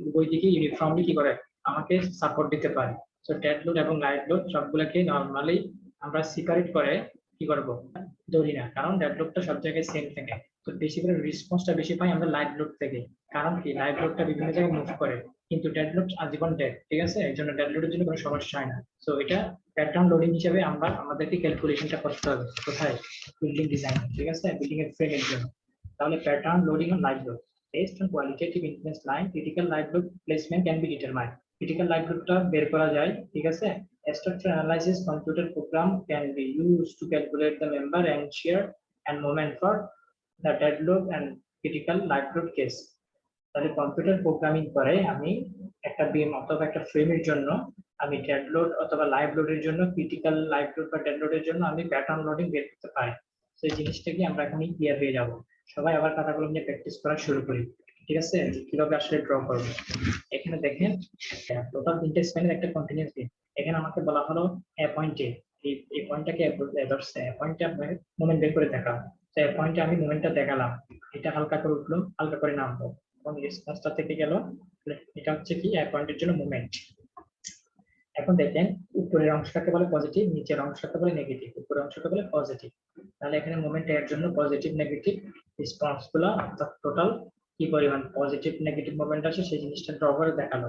উভয় দিকে ইউনিফর্মলি কি করে আমাকে সাপোর্ট দিতে পারে। সো ডেড লোড এবং লাইভ লোড সবগুলোকে নরমালি আমরা সিপারেট করে কি করব, ধরি না, কারণ ডেড লোডটা সব জায়গায় সেম থাকে। তো বেশি করে রেসপন্সটা বেশি পাই আমরা লাইভ লোড থেকে, কারণ কি লাইভ লোডটা বিভিন্ন জায়গায় মুভ করে, কিন্তু ডেড লোড আজীবন ডেড, ঠিক আছে, এই জন্য ডেড লোডের জন্য কোনো সমস্যা হয় না। সো এটা প্যাটার্ন লোডিং হিসেবে আমরা আমাদেরকে ক্যালকুলেশনটা করতে হবে কোথায়, বিল্ডিং ডিজাইন, ঠিক আছে, বিল্ডিং এর ফ্রেমের জন্য। তাহলে pattern loading on live load based on qualitative influence line, critical live load placement can be determined. Critical live loadটা বের করা যায়, ঠিক আছে। A structure analysis computer program can be used to calculate the member and shear and moment for the dead load and critical live load case. তাহলে computer programming করে আমি একটা বিম অথবা একটা ফ্রেমের জন্য আমি ডেড লোড অথবা লাইভ লোডের জন্য, ক্রিটিক্যাল লাইভ লোড বা ডেড লোডের জন্য আমি প্যাটার্ন লোডিং বের করতে পারি। সেই জিনিসটা কি আমরা এখনই ক্লিয়ার হয়ে যাব। সবাই আবার খাতাগুলো নিয়ে প্র্যাকটিস করা শুরু করি, ঠিক আছে, কিভাবে আসলে ড্র করবো। এখানে দেখেন টোটাল তিনটে স্প্যানের একটা কন্টিনিউয়াস বিম। এখানে আমাকে বলা হলো এ পয়েন্টে, এই পয়েন্টটাকে ধরছে, এ পয়েন্টে আপনার মোমেন্ট বের করে দেখাও। তো এ পয়েন্টে আমি মোমেন্টটা দেখালাম, এটা হালকা করে উঠলো, হালকা করে নামবো, এবং রেসপন্সটা থেকে গেল, এটা হচ্ছে কি এ পয়েন্টের জন্য মোমেন্ট। এখন দেখেন উপরের অংশটাকে বলে পজিটিভ, নিচের অংশটাকে বলে নেগেটিভ, উপরের অংশটাকে বলে পজিটিভ। তাহলে এখানে মোমেন্ট এর জন্য পজিটিভ নেগেটিভ রেসপন্স গুলো অর্থাৎ টোটাল কি পরিমাণ পজিটিভ নেগেটিভ মোমেন্ট আছে সেই জিনিসটা ড্র করে দেখালো।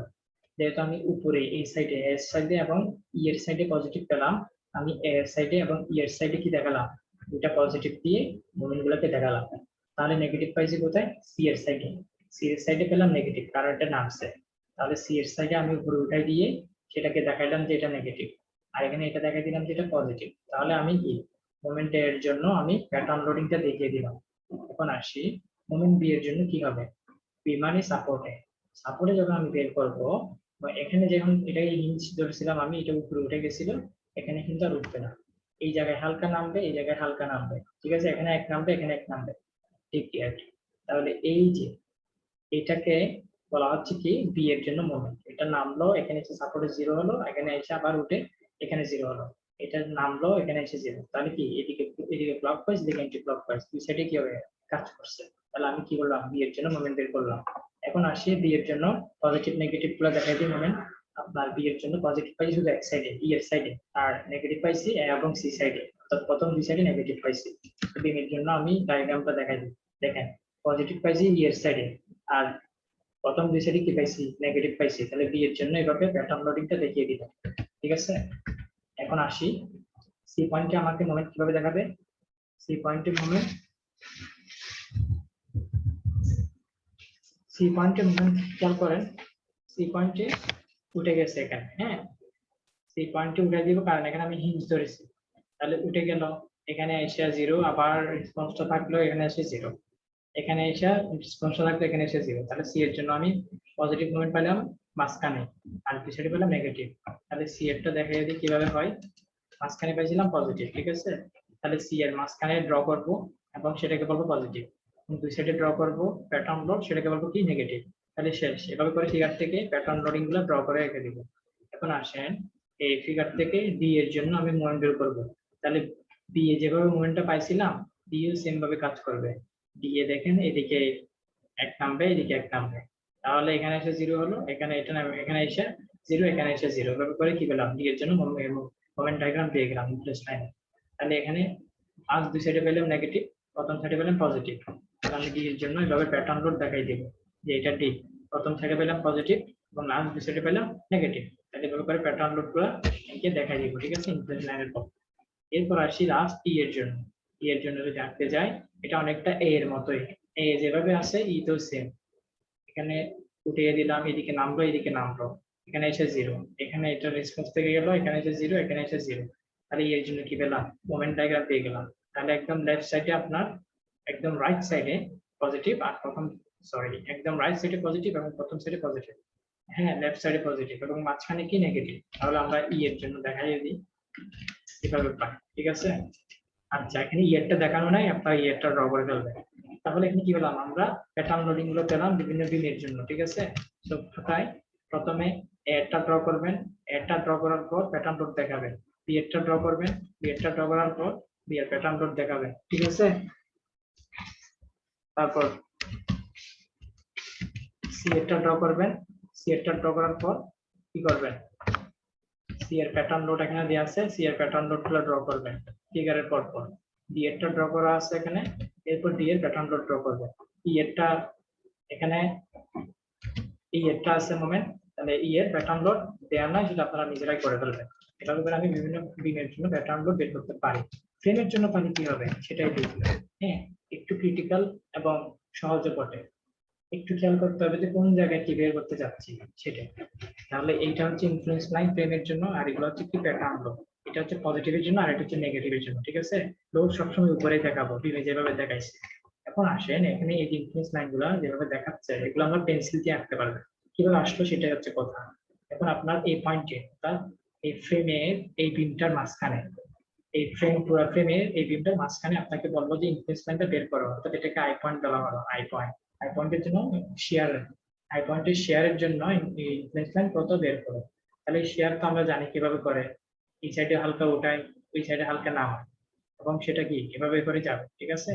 যেহেতু আমি উপরে এই সাইডে এর সাইডে এবং ই এর সাইডে পজিটিভ পেলাম, আমি এর সাইডে এবং ই এর সাইডে কি দেখালাম, দুটা পজিটিভ দিয়ে মোমেন্ট গুলোকে দেখালাম। তাহলে নেগেটিভ পাইছি কোথায়, সি এর সাইডে, সি এর সাইডে পেলাম নেগেটিভ কারণ এটা নামছে। তাহলে সি এর সাইডে আমি উপরে উঠাই দিয়ে সেটাকে দেখাইলাম যে এটা নেগেটিভ, আর এখানে এটা দেখাই দিলাম যে এটা পজিটিভ। তাহলে আমি কি মোমেন্ট এর জন্য আমি প্যাটার্ন লোডিংটা দেখিয়ে দিলাম। এখন আসি মোমেন্ট বি এর জন্য কি হবে, বি মানে সাপোর্টে, সাপোর্টে যখন আমি বের করব, এখানে যখন এটাই হিঞ্জ ধরেছিলাম আমি, এটা উপরে উঠে গেছিল, এখানে কিন্তু আর উঠবে না, এই জায়গায় হালকা নামবে, এই জায়গায় হালকা নামবে, ঠিক আছে, এখানে এক নামবে, এখানে এক নামবে, ঠিক আছে। তাহলে এই যে এটাকে বলা হচ্ছে কি বি এর জন্য মোমেন্ট, এটা নামলো, এখানে এসে সাপোর্টে 0 হলো, এখানে এসে আবার উঠে এখানে 0 হলো, এটা নামলো, এখানে এসে 0, তাহলে কি এদিকে ক্লকওয়াইজ, এদিকে অ্যান্টি ক্লকওয়াইজ, দুই সাইডে কি হবে কাজ করছে। তাহলে আমি কি করলাম, বি এর জন্য মোমেন্ট বের করলাম। এখন আসি বি এর জন্য পজিটিভ নেগেটিভ গুলো দেখাই দিই মোমেন্ট। আপনার বি এর জন্য পজিটিভ পাইছি শুধু এক সাইডে, ই এর সাইডে, আর নেগেটিভ পাইছি এ এবং সি সাইডে, অর্থাৎ প্রথম দুই সাইডে নেগেটিভ পাইছি। বি এর জন্য আমি ডায়াগ্রামটা দেখাই দিই, দেখেন পজিটিভ পাইছি ই এর সাইডে, আর প্রথম দুই সাইডে কি পাইছি, নেগেটিভ পাইছি। তাহলে বি এর জন্য এভাবে প্যাটার্ন লোডিংটা দেখিয়ে দিলাম, ঠিক আছে। এখন আসি সি পয়েন্টে আমাকে মোমেন্ট কিভাবে দেখাবে, সি পয়েন্টে মোমেন্ট, সি পয়েন্টে মোমেন্ট খেয়াল করেন, সি পয়েন্টে উঠে গেছে এখানে, হ্যাঁ, সি পয়েন্টে উঠে দিব কারণ এখানে আমি হিঞ্জ ধরেছি, তাহলে উঠে গেল, এখানে এসে 0, আবার রেসপন্সটা থাকলো, এখানে এসে 0, এখানে এসে রেসপন্সটা থাকলো, এখানে এসে 0। তাহলে সি এর জন্য আমি পজিটিভ মোমেন্ট পেলাম মাঝখানে, আর বি সাইডে পেলাম নেগেটিভ। তাহলে সি এরটা দেখা যদি কিভাবে হয়, মাঝখানে পাইছিলাম পজিটিভ, ঠিক আছে, তাহলে সি এর মাঝখানে ড্র করব এবং সেটাকে বলবো পজিটিভ, দুই সাইডে ড্র করব প্যাটার্ন লোড, সেটাকে বলবো কি নেগেটিভ। তাহলে শেষ, এভাবে করে ফিগার থেকে প্যাটার্ন লোডিং গুলো ড্র করে রেখে দিব। এখন আসেন এই ফিগার থেকে ডি এর জন্য আমি মোমেন্ট বের করব। তাহলে ডি এ যেভাবে মোমেন্টটা পাইছিলাম, ডি ও সেম ভাবে কাজ করবে। ডি এ দেখেন এদিকে এক নামবে, এদিকে এক নামবে, তাহলে এখানে এসে 0 হলো, এখানে এটা নামবে, এখানে এসে 0, এখানে এসে 0, এভাবে করে কি পেলাম, ডি এর জন্য মোমেন্ট ডায়াগ্রাম পেয়ে গেলাম ইনফ্লুয়েন্স লাইনে। তাহলে এখানে আজ দুই সাইডে পেলাম নেগেটিভ, প্রথম সাইডে পেলাম পজিটিভ। তাহলে আমি ডি এর জন্য এভাবে প্যাটার্ন লোড দেখাই দেব যে এটা ডি, প্রথম সাইডে পেলাম পজিটিভ এবং লাস্ট দুই সাইডে পেলাম নেগেটিভ। তাহলে এভাবে করে প্যাটার্ন লোড গুলো এঁকে দেখাই দিব, ঠিক আছে, ইনফ্লুয়েন্স লাইনের পর। এরপর আসি লাস্ট টি এর জন্য। ই এর জন্য যদি আঁকতে যাই, এটা অনেকটা এ এর মতোই। এ যেভাবে আছে ই তো সেম। এখানে উঠিয়ে দিলাম, এদিকে নামলো, এদিকে নামলো, এখানে এসে 0, এখানে এটা রেসপন্স থেকে গেল, এখানে এসে 0, এখানে এসে 0। তাহলে এর জন্য কি পেলাম? মোমেন্ট ডায়াগ্রাম পেয়ে গেলাম। তাহলে একদম লেফট সাইডে আপনার, একদম রাইট সাইডে পজিটিভ, আর প্রথম সরি একদম রাইট সাইডে পজিটিভ এবং প্রথম সাইডে পজিটিভ। হ্যাঁ, লেফট সাইডে পজিটিভ এবং মাঝখানে কি নেগেটিভ। তাহলে আমরা ই এর জন্য দেখাই দিই কিভাবে পাই, ঠিক আছে? আচ্ছা, এখানে ইয়েরটা দেখানো নাই, আপনার ইয়েরটা ড্র করে ফেলবেন। তাহলে এখানে কি পেলাম? আমরা প্যাটার্ন লোডিং গুলো পেলাম বিভিন্ন দিনের জন্য, ঠিক আছে? তো খাতায় প্রথমে এরটা ড্র করবেন, এরটা ড্র করার পর প্যাটার্ন লোড দেখাবেন, বি এরটা ড্র করবেন, বি এরটা ড্র করার পর বি এর প্যাটার্ন লোড দেখাবেন, ঠিক আছে? তারপর সি এরটা ড্র করবেন, সি এরটা ড্র করার পর কি করবেন? সি এর প্যাটার্ন লোড এখানে দেওয়া আছে, সি এর প্যাটার্ন লোড গুলো ড্র করবেন ফিগারের পর পর। ডি এরটা ড্র করা আছে এখানে, এরপর ডি এর প্যাটার্ন লোড ড্র করবেন। ই এরটা এখানে, ই এরটা আছে মোমেন্ট, তাহলে ই এর প্যাটার্ন লোড দেওয়া নয়, সেটা আপনারা নিজেরাই করে ফেলবেন। এভাবে করে আমি বিভিন্ন বিমের জন্য প্যাটার্ন লোড বের করতে পারি। ফ্রেমের জন্য পারি কি হবে সেটাই দেখি। হ্যাঁ, একটু ক্রিটিক্যাল এবং সহজে বটে। একটু খেয়াল করতে হবে যে কোন জায়গায় কি বের করতে যাচ্ছি সেটাই। তাহলে এইটা হচ্ছে ইনফ্লুয়েন্স লাইন ফ্রেমের জন্য, আর এগুলো হচ্ছে কি প্যাটার্ন লোড। এটা হচ্ছে পজিটিভের জন্য, আর এটা হচ্ছে নেগেটিভের জন্য, ঠিক আছে? লোড সবসময় উপরেই দেখাবো, বিমে যেভাবে দেখাইছি। এখন আসেন, এখানে এই ইনফ্লুয়েন্স লাইনগুলো যেভাবে দেখাচ্ছে, এগুলো আমরা পেন্সিল দিয়ে আঁকতে পারবো। কিভাবে আসলো সেটাই হচ্ছে কথা। এখন আপনার এই পয়েন্টে, অর্থাৎ এই ফ্রেমের এই বিমটার মাঝখানে, এই ফ্রেম পুরো ফ্রেমের এই বিমটার মাঝখানে আপনাকে বলবো যে ইনফ্লুয়েন্স লাইনটা বের করো, অর্থাৎ এটাকে আই পয়েন্ট বলা হলো। আই পয়েন্ট, আই পয়েন্টের জন্য শেয়ার, আই পয়েন্টের শেয়ারের জন্য ইনফ্লুয়েন্স লাইন কত বের করো। তাহলে শেয়ার তো আমরা জানি কিভাবে করে, এই সাইডে হালকা উঠাই, ওই সাইডে হালকা নামাই, এবং সেটা কি এভাবে করে যাবে, ঠিক আছে?